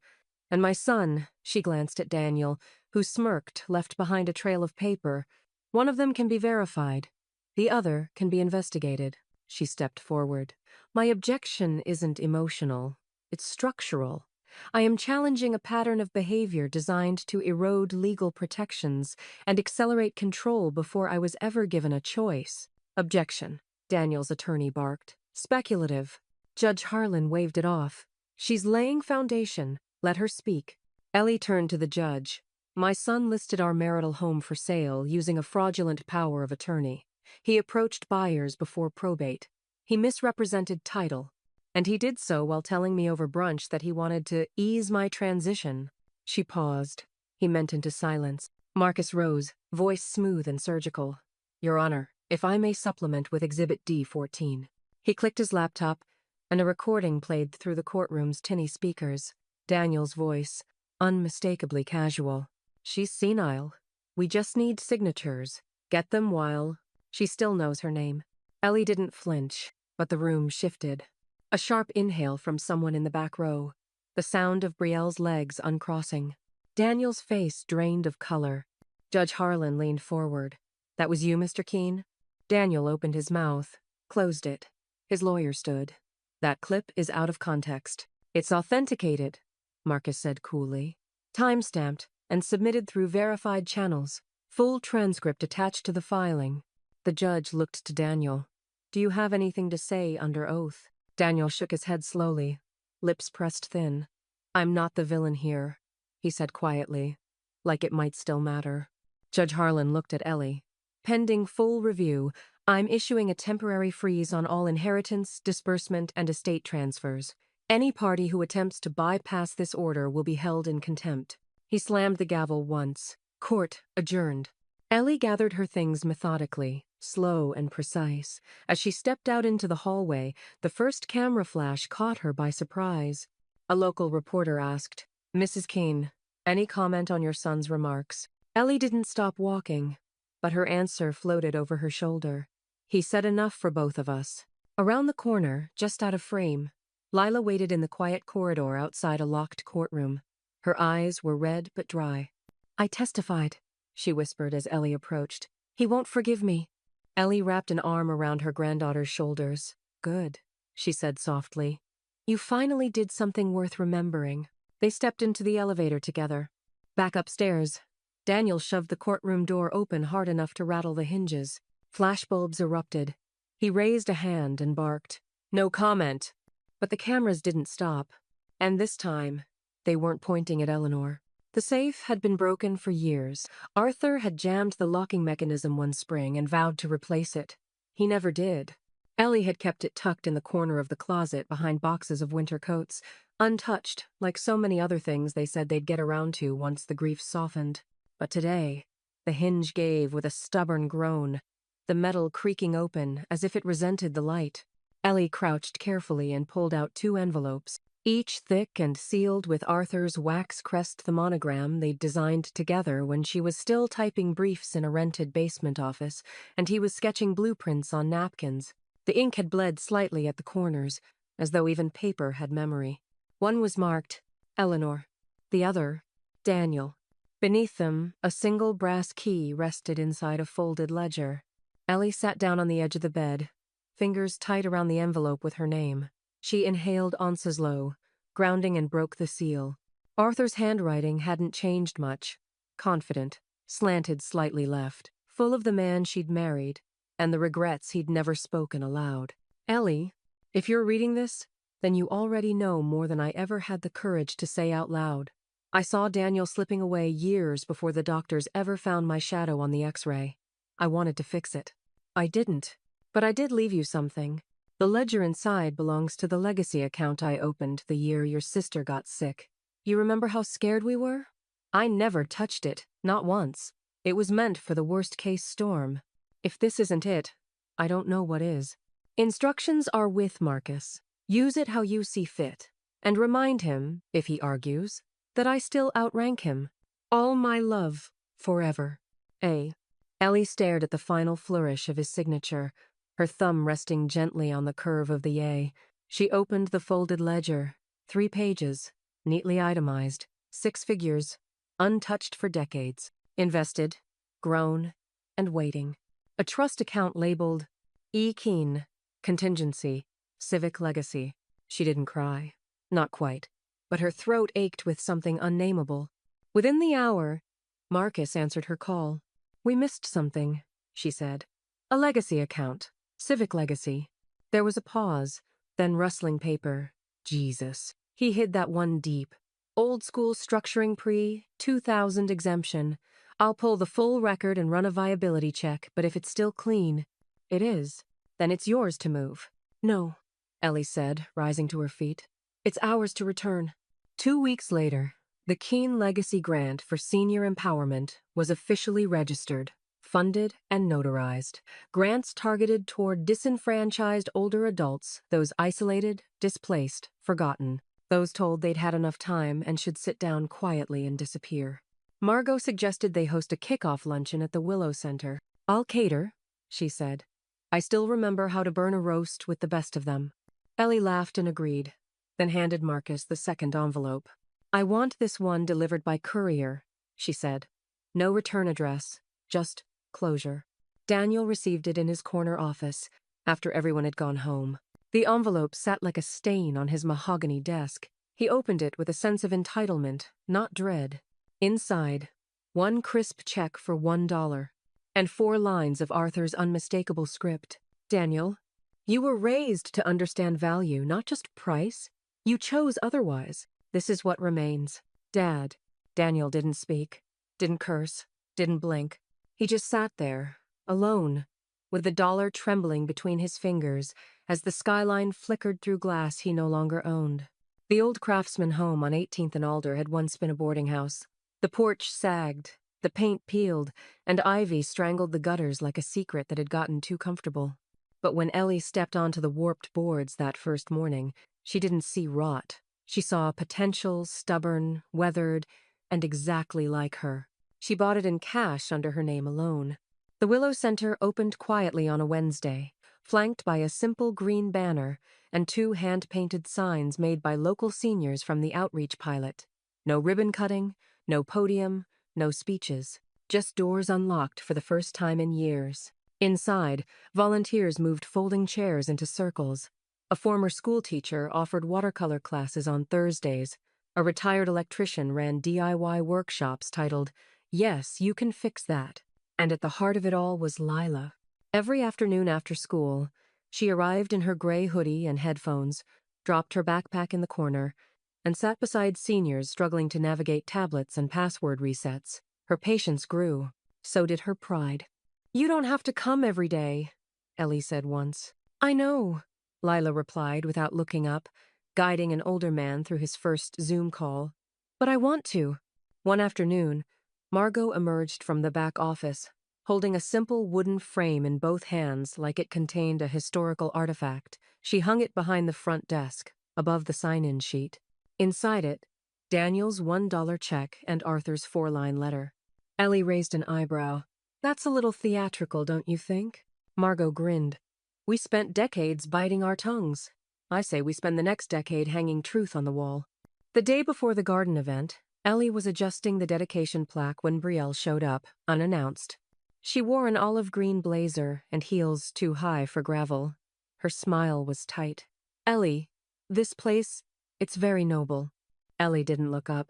and my son," she glanced at Daniel, who smirked, left behind a trail of paper. "One of them can be verified. The other can be investigated." She stepped forward. "My objection isn't emotional. It's structural. I am challenging a pattern of behavior designed to erode legal protections and accelerate control before I was ever given a choice." "Objection," Daniel's attorney barked. "Speculative." Judge Harlan waved it off. "She's laying foundation. Let her speak." Ellie turned to the judge. "My son listed our marital home for sale using a fraudulent power of attorney. He approached buyers before probate. He misrepresented title. And he did so while telling me over brunch that he wanted to ease my transition." She paused. He meant into silence. Marcus rose, voice smooth and surgical. "Your Honor, if I may supplement with Exhibit D14. He clicked his laptop, and a recording played through the courtroom's tinny speakers. Daniel's voice, unmistakably casual. "She's senile. We just need signatures. Get them while—" She still knows her name. Ellie didn't flinch, but the room shifted. A sharp inhale from someone in the back row. The sound of Brielle's legs uncrossing. Daniel's face drained of color. Judge Harlan leaned forward. "That was you, Mr. Keene?" Daniel opened his mouth, closed it. His lawyer stood. "That clip is out of context. It's authenticated," Marcus said coolly. "Time-stamped and submitted through verified channels. Full transcript attached to the filing." The judge looked to Daniel. "Do you have anything to say under oath?" Daniel shook his head slowly, lips pressed thin. "I'm not the villain here," he said quietly, like it might still matter. Judge Harlan looked at Ellie. "Pending full review, I'm issuing a temporary freeze on all inheritance, disbursement, and estate transfers. Any party who attempts to bypass this order will be held in contempt." He slammed the gavel once. Court adjourned. Ellie gathered her things methodically, slow and precise. As she stepped out into the hallway, the first camera flash caught her by surprise. A local reporter asked, "Mrs. Keene, any comment on your son's remarks?" Ellie didn't stop walking, but her answer floated over her shoulder. "He said enough for both of us." Around the corner, just out of frame, Lila waited in the quiet corridor outside a locked courtroom. Her eyes were red but dry. "I testified," she whispered as Ellie approached. "He won't forgive me." Ellie wrapped an arm around her granddaughter's shoulders. "Good," she said softly. "You finally did something worth remembering." They stepped into the elevator together. Back upstairs, Daniel shoved the courtroom door open hard enough to rattle the hinges. Flashbulbs erupted. He raised a hand and barked, "No comment." But the cameras didn't stop. And this time, they weren't pointing at Eleanor. The safe had been broken for years. Arthur had jammed the locking mechanism one spring and vowed to replace it. He never did. Ellie had kept it tucked in the corner of the closet behind boxes of winter coats, untouched, like so many other things they said they'd get around to once the grief softened. But today, the hinge gave with a stubborn groan, the metal creaking open as if it resented the light. Ellie crouched carefully and pulled out 2 envelopes, each thick and sealed with Arthur's wax crest, the monogram they'd designed together when she was still typing briefs in a rented basement office, and he was sketching blueprints on napkins. The ink had bled slightly at the corners, as though even paper had memory. One was marked, Eleanor. The other, Daniel. Beneath them, a single brass key rested inside a folded ledger. Ellie sat down on the edge of the bed, fingers tight around the envelope with her name. She inhaled Onslow, grounding and broke the seal. Arthur's handwriting hadn't changed much. Confident, slanted slightly left, full of the man she'd married, and the regrets he'd never spoken aloud. Ellie, if you're reading this, then you already know more than I ever had the courage to say out loud. I saw Daniel slipping away years before the doctors ever found my shadow on the X-ray. I wanted to fix it. I didn't. But I did leave you something. The ledger inside belongs to the legacy account I opened the year your sister got sick. You remember how scared we were? I never touched it, not once. It was meant for the worst-case storm. If this isn't it, I don't know what is. Instructions are with Marcus. Use it how you see fit. And remind him, if he argues, that I still outrank him. All my love, forever. A. Ellie stared at the final flourish of his signature, her thumb resting gently on the curve of the A. She opened the folded ledger. 3 pages, neatly itemized, 6 figures, untouched for decades. Invested, grown, and waiting. A trust account labeled E. Keen, Contingency, Civic Legacy. She didn't cry. Not quite. But her throat ached with something unnameable. Within the hour, Marcus answered her call. We missed something, she said. A legacy account. Civic Legacy. There was a pause, then rustling paper. Jesus. He hid that one deep. Old school structuring pre-2000 exemption. I'll pull the full record and run a viability check, but if it's still clean, it is. Then it's yours to move. No, Ellie said, rising to her feet. It's ours to return. 2 weeks later, the Keen Legacy Grant for Senior Empowerment was officially registered, funded, and notarized. Grants targeted toward disenfranchised older adults, those isolated, displaced, forgotten, those told they'd had enough time and should sit down quietly and disappear. Margot suggested they host a kickoff luncheon at the Willow Center. I'll cater, she said. I still remember how to burn a roast with the best of them. Ellie laughed and agreed, then handed Marcus the second envelope. I want this one delivered by courier, she said. No return address, just closure. Daniel received it in his corner office, after everyone had gone home. The envelope sat like a stain on his mahogany desk. He opened it with a sense of entitlement, not dread. Inside, 1 crisp check for $1, and 4 lines of Arthur's unmistakable script. Daniel, you were raised to understand value, not just price. You chose otherwise. This is what remains. Dad. Daniel didn't speak, didn't curse, didn't blink. He just sat there, alone, with the dollar trembling between his fingers as the skyline flickered through glass he no longer owned. The old craftsman home on 18th and Alder had once been a boarding house. The porch sagged, the paint peeled, and ivy strangled the gutters like a secret that had gotten too comfortable. But when Ellie stepped onto the warped boards that first morning, she didn't see rot. She saw potential, stubborn, weathered, and exactly like her. She bought it in cash under her name alone. The Willow Center opened quietly on a Wednesday, flanked by a simple green banner and 2 hand-painted signs made by local seniors from the outreach pilot. No ribbon cutting, no podium, no speeches. Just doors unlocked for the first time in years. Inside, volunteers moved folding chairs into circles. A former schoolteacher offered watercolor classes on Thursdays. A retired electrician ran DIY workshops titled, Yes, You Can Fix That. And at the heart of it all was Lila. Every afternoon after school, she arrived in her gray hoodie and headphones, dropped her backpack in the corner, and sat beside seniors struggling to navigate tablets and password resets. Her patience grew. So did her pride. You don't have to come every day, Ellie said once. I know, Lila replied without looking up, guiding an older man through his first Zoom call. But I want to. One afternoon, Margot emerged from the back office, holding a simple wooden frame in both hands like it contained a historical artifact. She hung it behind the front desk, above the sign-in sheet. Inside it, Daniel's $1 check and Arthur's 4-line letter. Ellie raised an eyebrow. That's a little theatrical, don't you think? Margot grinned. We spent decades biting our tongues. I say we spend the next decade hanging truth on the wall. The day before the garden event, Ellie was adjusting the dedication plaque when Brielle showed up, unannounced. She wore an olive green blazer and heels too high for gravel. Her smile was tight. Ellie, this place, it's very noble. Ellie didn't look up.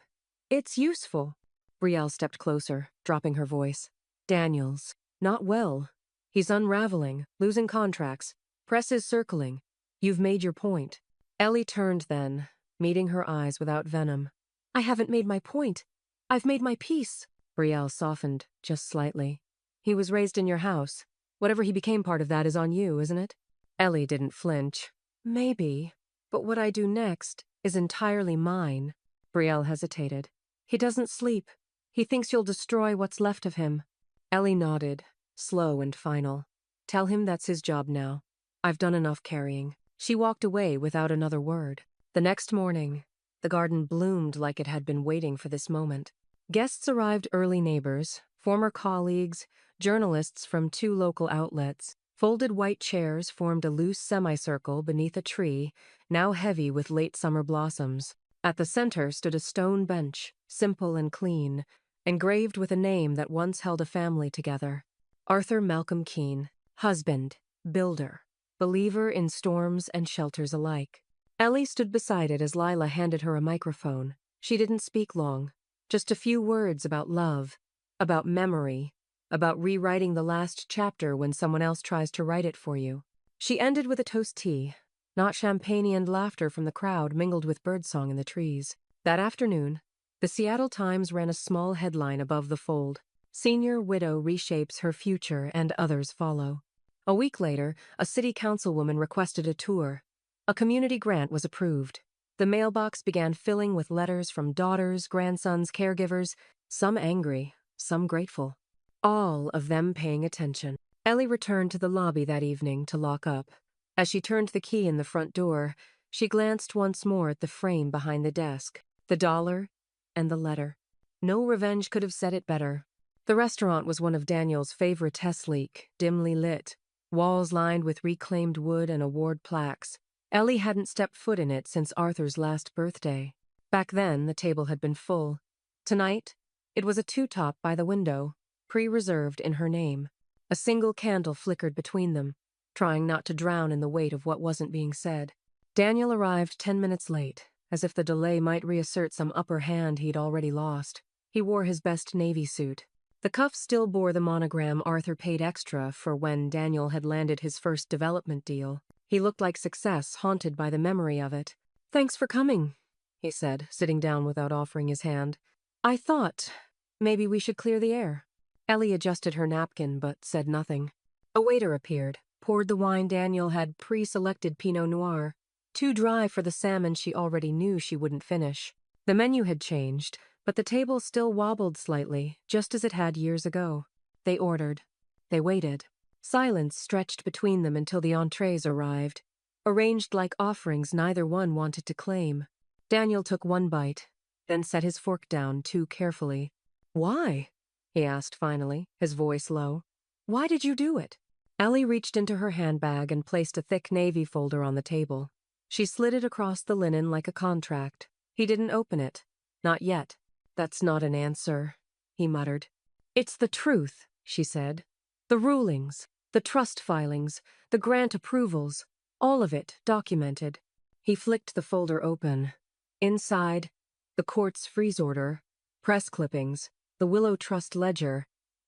It's useful. Brielle stepped closer, dropping her voice. Daniels. Not well. He's unraveling, losing contracts. Press is circling. You've made your point. Ellie turned then, meeting her eyes without venom. I haven't made my point. I've made my peace. Brielle softened, just slightly. He was raised in your house. Whatever he became part of that is on you, isn't it? Ellie didn't flinch. Maybe. But what I do next is entirely mine. Brielle hesitated. He doesn't sleep. He thinks you'll destroy what's left of him. Ellie nodded, slow and final. Tell him that's his job now. I've done enough carrying. She walked away without another word. The next morning, the garden bloomed like it had been waiting for this moment. Guests arrived, early neighbors, former colleagues, journalists from 2 local outlets. Folded white chairs formed a loose semicircle beneath a tree, now heavy with late summer blossoms. At the center stood a stone bench, simple and clean, engraved with a name that once held a family together. Arthur Malcolm Keene, husband, builder, believer in storms and shelters alike. Ellie stood beside it as Lila handed her a microphone. She didn't speak long, just a few words about love, about memory, about rewriting the last chapter when someone else tries to write it for you. She ended with a toast tea, not champagne and laughter from the crowd mingled with birdsong in the trees. That afternoon, the Seattle Times ran a small headline above the fold. Senior widow reshapes her future and others follow. A week later, a city councilwoman requested a tour. A community grant was approved. The mailbox began filling with letters from daughters, grandsons, caregivers, some angry, some grateful. All of them paying attention. Ellie returned to the lobby that evening to lock up. As she turned the key in the front door, she glanced once more at the frame behind the desk, the dollar, and the letter. No revenge could have said it better. The restaurant was one of Daniel's favorite Tesleek, dimly lit, walls lined with reclaimed wood and award plaques. Ellie hadn't stepped foot in it since Arthur's last birthday. Back then, the table had been full. Tonight, it was a 2-top by the window, pre-reserved in her name. A single candle flickered between them, trying not to drown in the weight of what wasn't being said. Daniel arrived 10 minutes late, as if the delay might reassert some upper hand he'd already lost. He wore his best navy suit. The cuff still bore the monogram Arthur paid extra for when Daniel had landed his first development deal. He looked like success, haunted by the memory of it. Thanks for coming, he said, sitting down without offering his hand. I thought maybe we should clear the air. Ellie adjusted her napkin but said nothing. A waiter appeared, poured the wine Daniel had pre-selected Pinot Noir, too dry for the salmon she already knew she wouldn't finish. The menu had changed, but the table still wobbled slightly, just as it had years ago. They ordered. They waited. Silence stretched between them until the entrees arrived, arranged like offerings neither one wanted to claim. Daniel took one bite, then set his fork down too carefully. Why? He asked finally, his voice low. Why did you do it? Ellie reached into her handbag and placed a thick navy folder on the table. She slid it across the linen like a contract. He didn't open it. Not yet. That's not an answer, he muttered. It's the truth, she said. The rulings, the trust filings, the grant approvals, all of it documented. He flicked the folder open. Inside, the court's freeze order, press clippings, the Willow Trust ledger,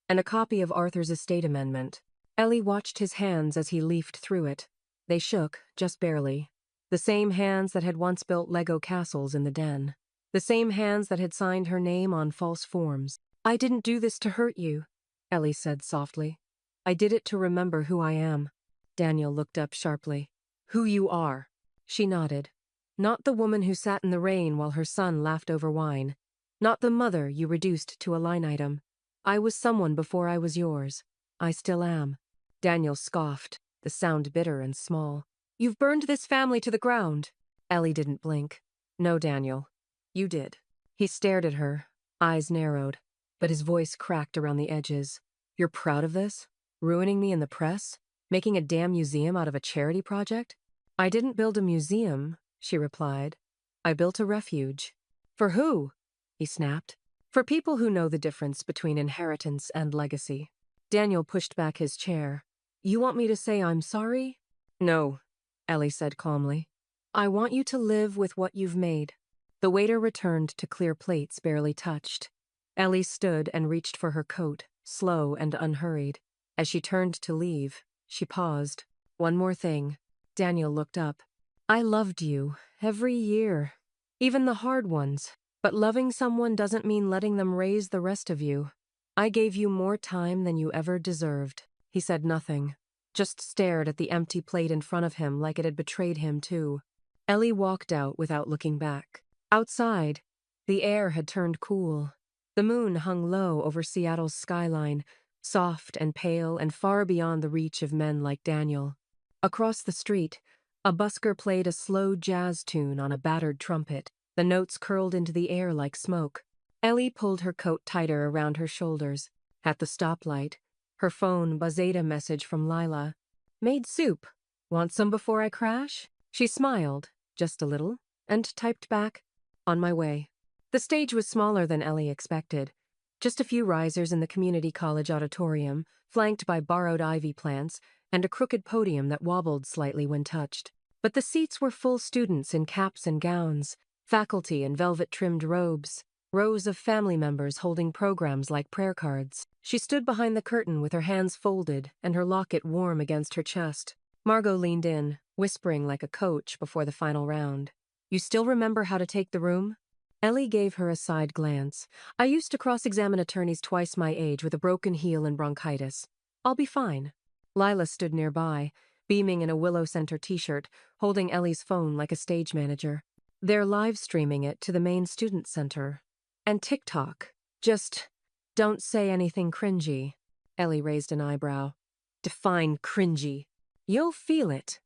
and a copy of Arthur's estate amendment. Ellie watched his hands as he leafed through it. They shook, just barely. The same hands that had once built Lego castles in the den. The same hands that had signed her name on false forms. I didn't do this to hurt you, Ellie said softly. I did it to remember who I am. Daniel looked up sharply. Who you are. She nodded. Not the woman who sat in the rain while her son laughed over wine. Not the mother you reduced to a line item. I was someone before I was yours. I still am. Daniel scoffed, the sound bitter and small. You've burned this family to the ground. Ellie didn't blink. No, Daniel. You did. He stared at her, eyes narrowed, but his voice cracked around the edges. You're proud of this? Ruining me in the press? Making a damn museum out of a charity project? I didn't build a museum, she replied. I built a refuge. For who? He snapped. For people who know the difference between inheritance and legacy. Daniel pushed back his chair. You want me to say I'm sorry? No, Ellie said calmly. I want you to live with what you've made. The waiter returned to clear plates barely touched. Ellie stood and reached for her coat, slow and unhurried. As she turned to leave, she paused. One more thing. Daniel looked up. I loved you, every year. Even the hard ones. But loving someone doesn't mean letting them raise the rest of you. I gave you more time than you ever deserved. He said nothing, just stared at the empty plate in front of him like it had betrayed him too. Ellie walked out without looking back. Outside, the air had turned cool. The moon hung low over Seattle's skyline, soft and pale and far beyond the reach of men like Daniel. Across the street, a busker played a slow jazz tune on a battered trumpet. The notes curled into the air like smoke. Ellie pulled her coat tighter around her shoulders. At the stoplight, her phone buzzed a message from Lila. Made soup. Want some before I crash? She smiled, just a little, and typed back, on my way. The stage was smaller than Ellie expected. Just a few risers in the community college auditorium, flanked by borrowed ivy plants, and a crooked podium that wobbled slightly when touched. But the seats were full students in caps and gowns, faculty in velvet-trimmed robes, rows of family members holding programs like prayer cards. She stood behind the curtain with her hands folded and her locket warm against her chest. Margot leaned in, whispering like a coach before the final round. You still remember how to take the room? Ellie gave her a side glance. I used to cross-examine attorneys twice my age with a broken heel and bronchitis. I'll be fine. Lila stood nearby, beaming in a Willow Center t-shirt, holding Ellie's phone like a stage manager. They're live streaming it to the main student center. And TikTok. Just don't say anything cringy. Ellie raised an eyebrow. Define cringy. You'll feel it.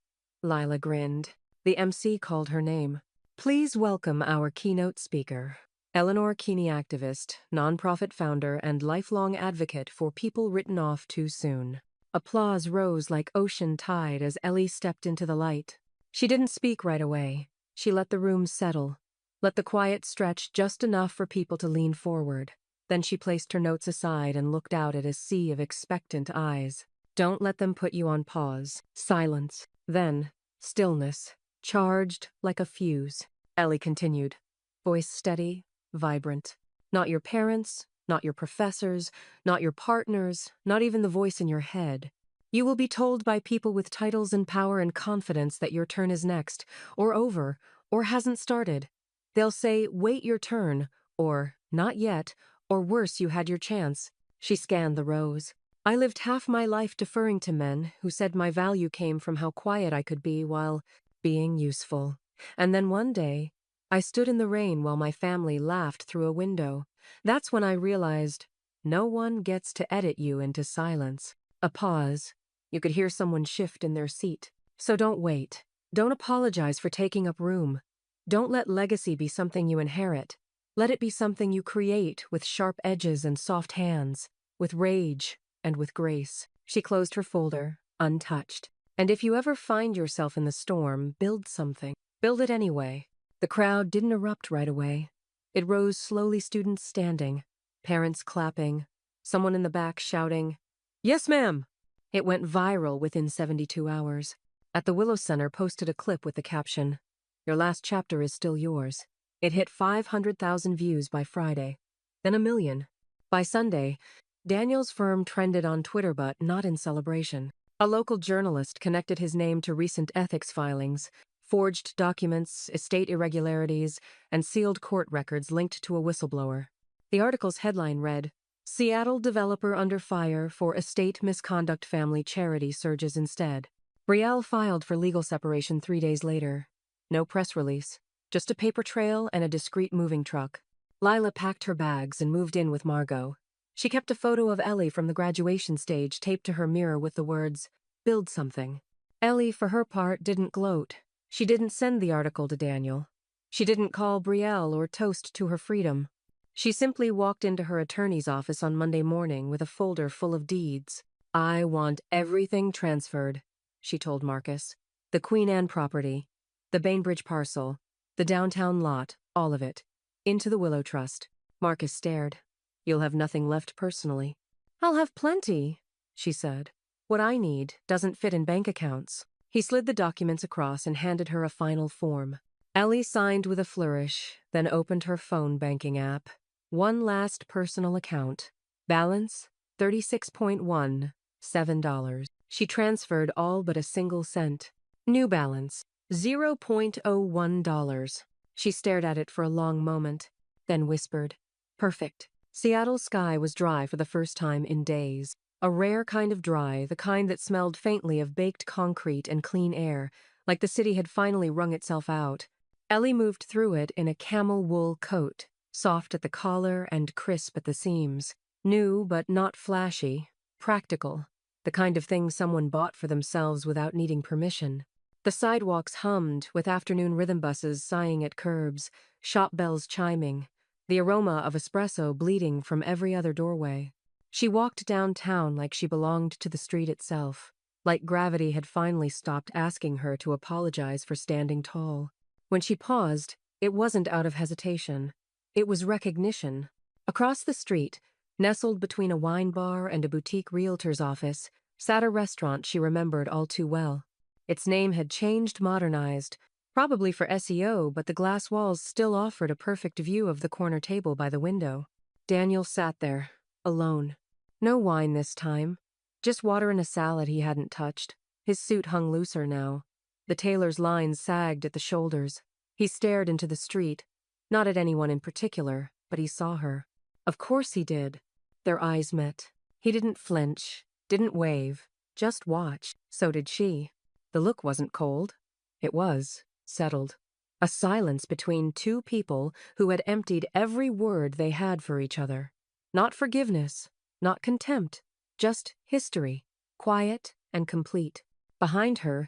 Lila grinned. The MC called her name. Please welcome our keynote speaker, Eleanor Keeney, activist, nonprofit founder, and lifelong advocate for people written off too soon. Applause rose like ocean tide as Ellie stepped into the light. She didn't speak right away. She let the room settle, let the quiet stretch just enough for people to lean forward. Then she placed her notes aside and looked out at a sea of expectant eyes. Don't let them put you on pause. Silence. Then, stillness. Charged like a fuse. Ellie continued, voice steady, vibrant. Not your parents, not your professors, not your partners, not even the voice in your head. You will be told by people with titles and power and confidence that your turn is next, or over, or hasn't started. They'll say, wait your turn, or not yet, or worse, you had your chance. She scanned the rows. I lived half my life deferring to men who said my value came from how quiet I could be while being useful. And then one day, I stood in the rain while my family laughed through a window. That's when I realized no one gets to edit you into silence. A pause. You could hear someone shift in their seat. So don't wait. Don't apologize for taking up room. Don't let legacy be something you inherit. Let it be something you create with sharp edges and soft hands, with rage and with grace. She closed her folder, untouched. And if you ever find yourself in the storm, build something. Build it anyway. The crowd didn't erupt right away. It rose slowly, students standing, parents clapping, someone in the back shouting, "Yes, ma'am!" It went viral within 72 hours. At the Willow Center posted a clip with the caption, "Your last chapter is still yours." It hit 500,000 views by Friday, then 1 million. By Sunday, Daniel's firm trended on Twitter, but not in celebration. A local journalist connected his name to recent ethics filings, forged documents, estate irregularities, and sealed court records linked to a whistleblower. The article's headline read, "Seattle developer under fire for estate misconduct, family charity surges instead." Brielle filed for legal separation 3 days later. No press release, just a paper trail and a discreet moving truck. Lila packed her bags and moved in with Margot. She kept a photo of Ellie from the graduation stage taped to her mirror with the words, "Build something." Ellie, for her part, didn't gloat. She didn't send the article to Daniel. She didn't call Brielle or toast to her freedom. She simply walked into her attorney's office on Monday morning with a folder full of deeds. "I want everything transferred," she told Marcus. "The Queen Anne property, the Bainbridge parcel, the downtown lot, all of it. Into the Willow Trust." Marcus stared. "You'll have nothing left personally." "I'll have plenty," she said. "What I need doesn't fit in bank accounts." He slid the documents across and handed her a final form. Ellie signed with a flourish, then opened her phone banking app. One last personal account. Balance, $36.1, $7. She transferred all but a single cent. New balance, $0.01. She stared at it for a long moment, then whispered, "Perfect." Seattle's sky was dry for the first time in days. A rare kind of dry, the kind that smelled faintly of baked concrete and clean air, like the city had finally wrung itself out. Ellie moved through it in a camel wool coat, soft at the collar and crisp at the seams. New but not flashy, practical, the kind of thing someone bought for themselves without needing permission. The sidewalks hummed, with afternoon rhythm buses sighing at curbs, shop bells chiming, the aroma of espresso bleeding from every other doorway. She walked downtown like she belonged to the street itself, like gravity had finally stopped asking her to apologize for standing tall. When she paused, it wasn't out of hesitation. It was recognition. Across the street, nestled between a wine bar and a boutique realtor's office, sat a restaurant she remembered all too well. Its name had changed, modernized, probably for SEO, but the glass walls still offered a perfect view of the corner table by the window. Daniel sat there, alone. No wine this time, just water and a salad he hadn't touched. His suit hung looser now. The tailor's lines sagged at the shoulders. He stared into the street, not at anyone in particular, but he saw her. Of course he did. Their eyes met. He didn't flinch, didn't wave, just watch. So did she. The look wasn't cold. It was settled. A silence between two people who had emptied every word they had for each other. Not forgiveness, not contempt, just history, quiet and complete. Behind her,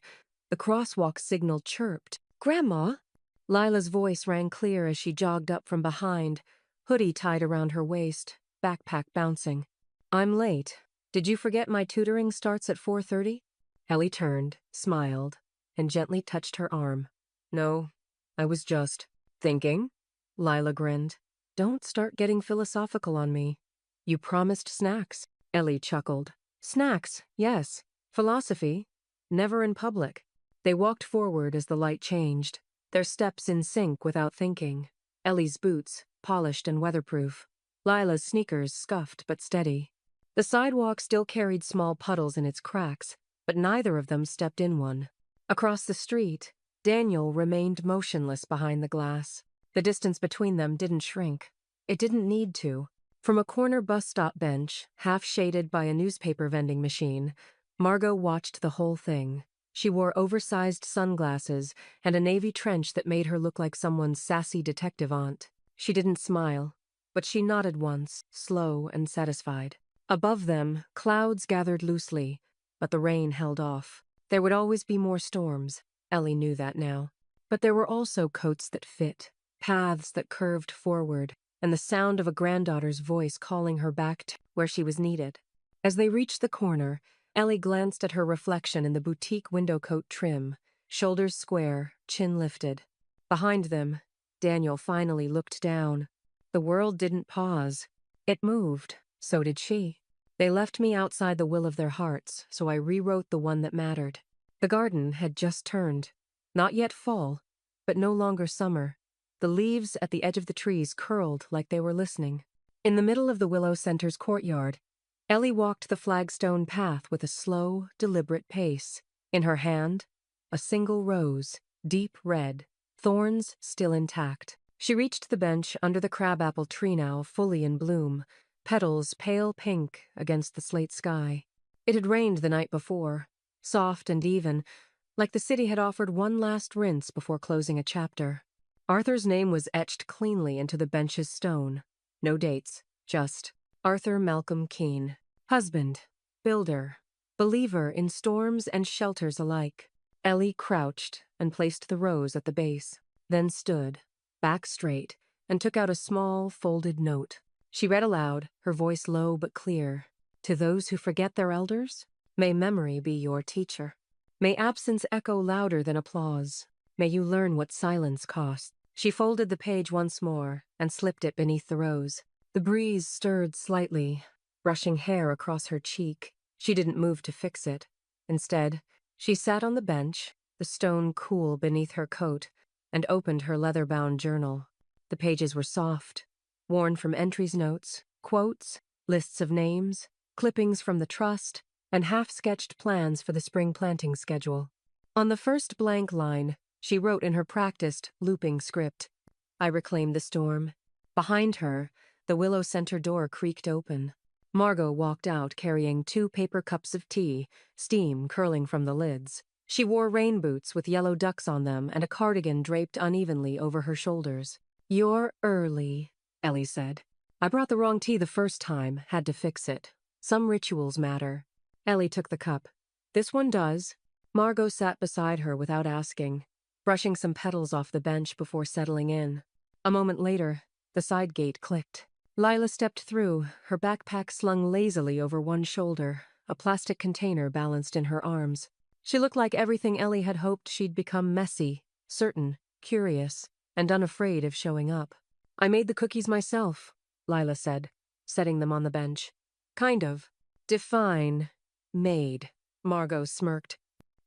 the crosswalk signal chirped. "Grandma?" Lila's voice rang clear as she jogged up from behind, hoodie tied around her waist, backpack bouncing. "I'm late. Did you forget my tutoring starts at 4:30? Ellie turned, smiled, and gently touched her arm. "No, I was just thinking." Lila grinned. "Don't start getting philosophical on me. You promised snacks." Ellie chuckled. "Snacks, yes. Philosophy, never in public." They walked forward as the light changed, their steps in sync without thinking. Ellie's boots, polished and weatherproof. Lila's sneakers, scuffed but steady. The sidewalk still carried small puddles in its cracks, but neither of them stepped in one. Across the street, Daniel remained motionless behind the glass. The distance between them didn't shrink. It didn't need to. From a corner bus stop bench, half shaded by a newspaper vending machine, Margot watched the whole thing. She wore oversized sunglasses and a navy trench that made her look like someone's sassy detective aunt. She didn't smile, but she nodded once, slow and satisfied. Above them, clouds gathered loosely, but the rain held off. There would always be more storms. Ellie knew that now. But there were also coats that fit, paths that curved forward, and the sound of a granddaughter's voice calling her back to where she was needed. As they reached the corner, Ellie glanced at her reflection in the boutique window coat trim, shoulders square, chin lifted. Behind them, Daniel finally looked down. The world didn't pause. It moved. So did she. They left me outside the will of their hearts, so I rewrote the one that mattered. The garden had just turned. Not yet fall, but no longer summer. The leaves at the edge of the trees curled like they were listening. In the middle of the Willow Center's courtyard, Ellie walked the flagstone path with a slow, deliberate pace. In her hand, a single rose, deep red, thorns still intact. She reached the bench under the crabapple tree now, fully in bloom, petals pale pink against the slate sky. It had rained the night before, soft and even, like the city had offered one last rinse before closing a chapter. Arthur's name was etched cleanly into the bench's stone. No dates, just Arthur Malcolm Keene. Husband, builder, believer in storms and shelters alike. Ellie crouched and placed the rose at the base, then stood, back straight, and took out a small, folded note. She read aloud, her voice low but clear. "To those who forget their elders, may memory be your teacher. May absence echo louder than applause. May you learn what silence costs." She folded the page once more and slipped it beneath the rose. The breeze stirred slightly, brushing hair across her cheek. She didn't move to fix it. Instead, she sat on the bench, the stone cool beneath her coat, and opened her leather-bound journal. The pages were soft, worn from entries, notes, quotes, lists of names, clippings from the trust, and half-sketched plans for the spring planting schedule. On the first blank line, she wrote in her practiced, looping script, "I reclaimed the storm." Behind her, the willow center door creaked open. Margot walked out carrying 2 paper cups of tea, steam curling from the lids. She wore rain boots with yellow ducks on them and a cardigan draped unevenly over her shoulders. "You're early," Ellie said. "I brought the wrong tea the first time, had to fix it. Some rituals matter." Ellie took the cup. "This one does." Margot sat beside her without asking, brushing some petals off the bench before settling in. A moment later, the side gate clicked. Lila stepped through, her backpack slung lazily over one shoulder, a plastic container balanced in her arms. She looked like everything Ellie had hoped she'd become: messy, certain, curious, and unafraid of showing up. "I made the cookies myself," Lila said, setting them on the bench. "Kind of. Define made." Margot smirked.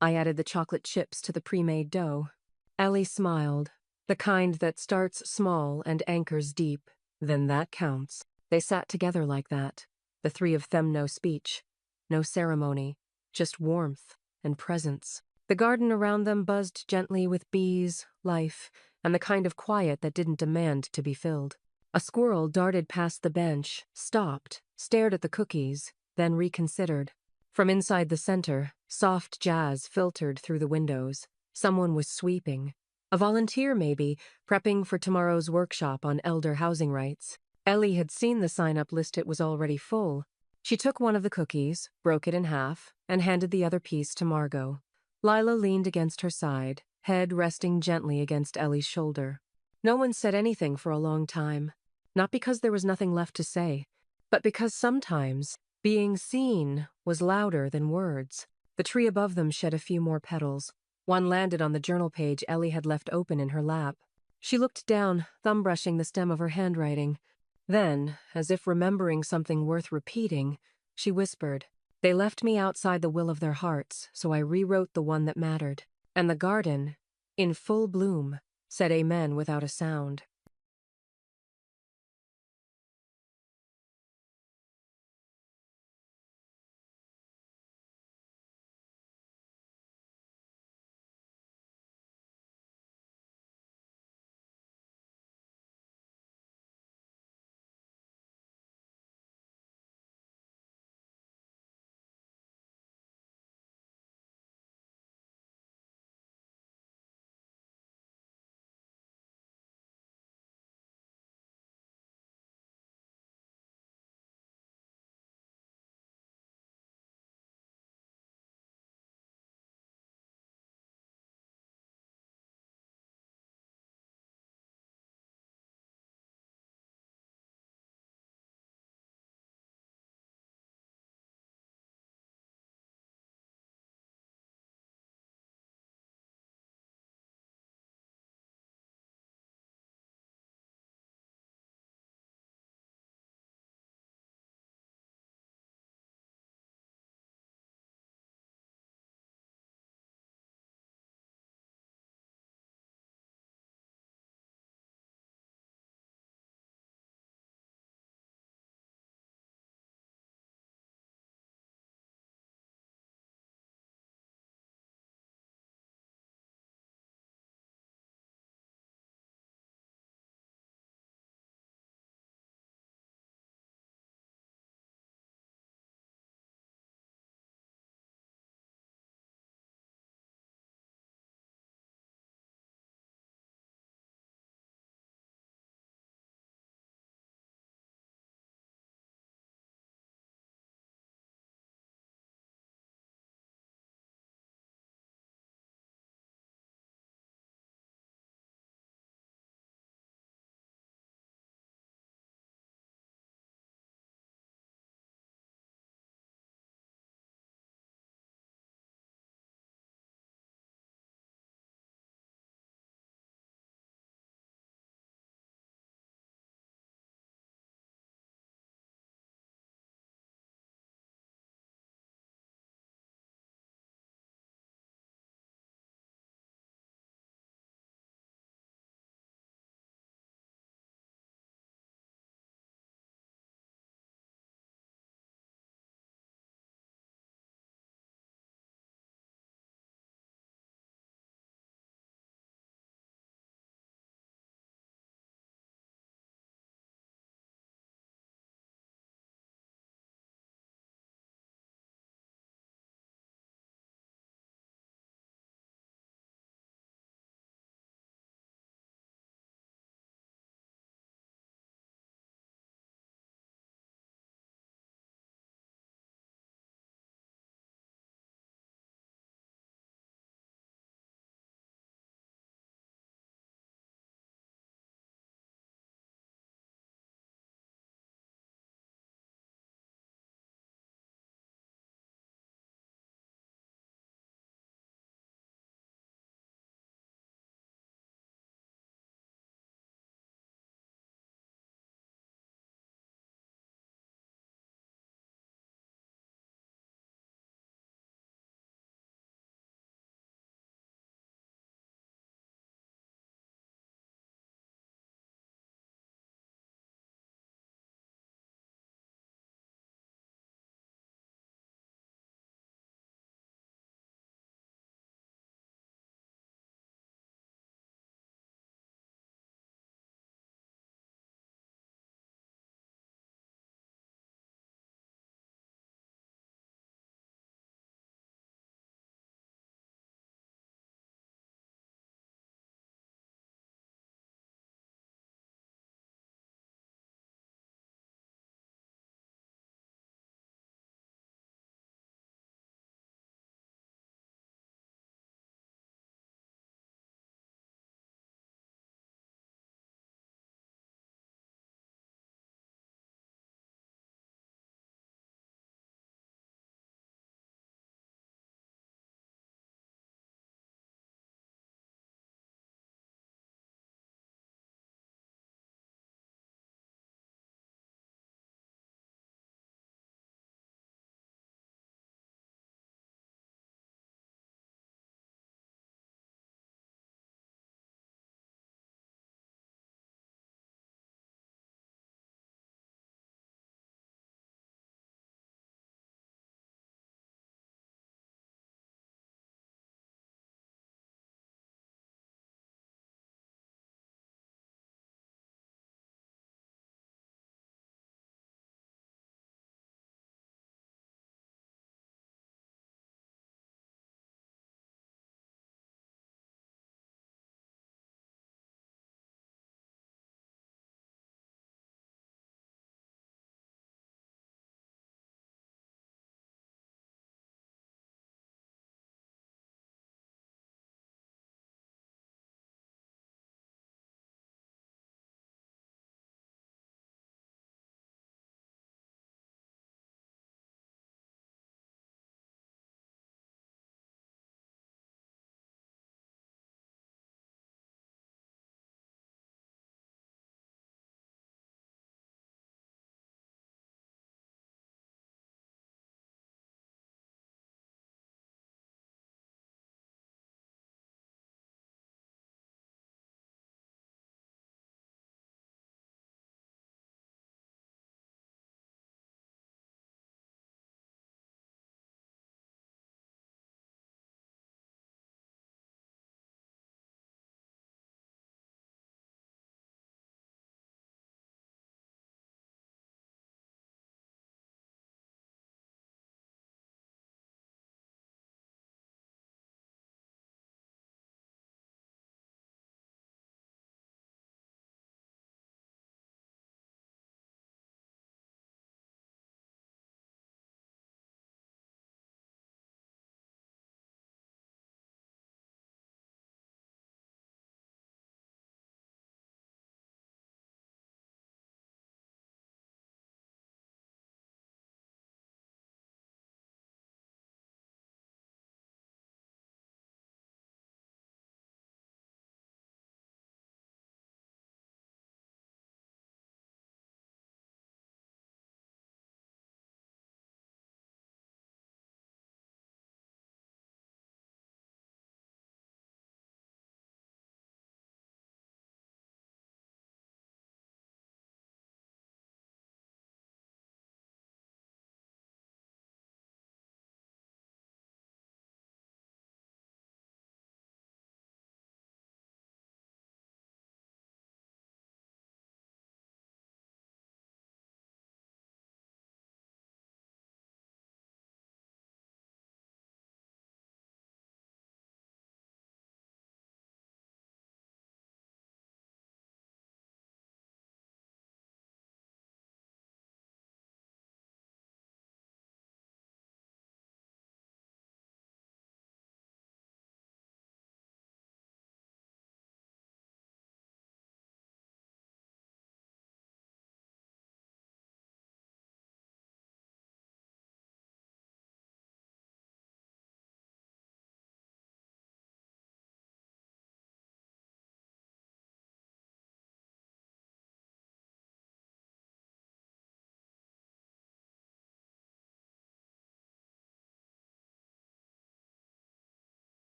"I added the chocolate chips to the pre-made dough." Ellie smiled. "The kind that starts small and anchors deep. Then that counts." They sat together like that, the three of them, no speech, no ceremony, just warmth and presence. The garden around them buzzed gently with bees, life, and the kind of quiet that didn't demand to be filled. A squirrel darted past the bench, stopped, stared at the cookies, then reconsidered. From inside the center, soft jazz filtered through the windows. Someone was sweeping. A volunteer, maybe, prepping for tomorrow's workshop on elder housing rights. Ellie had seen the sign-up list; it was already full. She took one of the cookies, broke it in half, and handed the other piece to Margot. Lila leaned against her side, head resting gently against Ellie's shoulder. No one said anything for a long time. Not because there was nothing left to say, but because sometimes being seen was louder than words. The tree above them shed a few more petals. One landed on the journal page Ellie had left open in her lap. She looked down, thumb brushing the stem of her handwriting. Then, as if remembering something worth repeating, she whispered, "They left me outside the will of their hearts, so I rewrote the one that mattered." And the garden, in full bloom, said amen without a sound.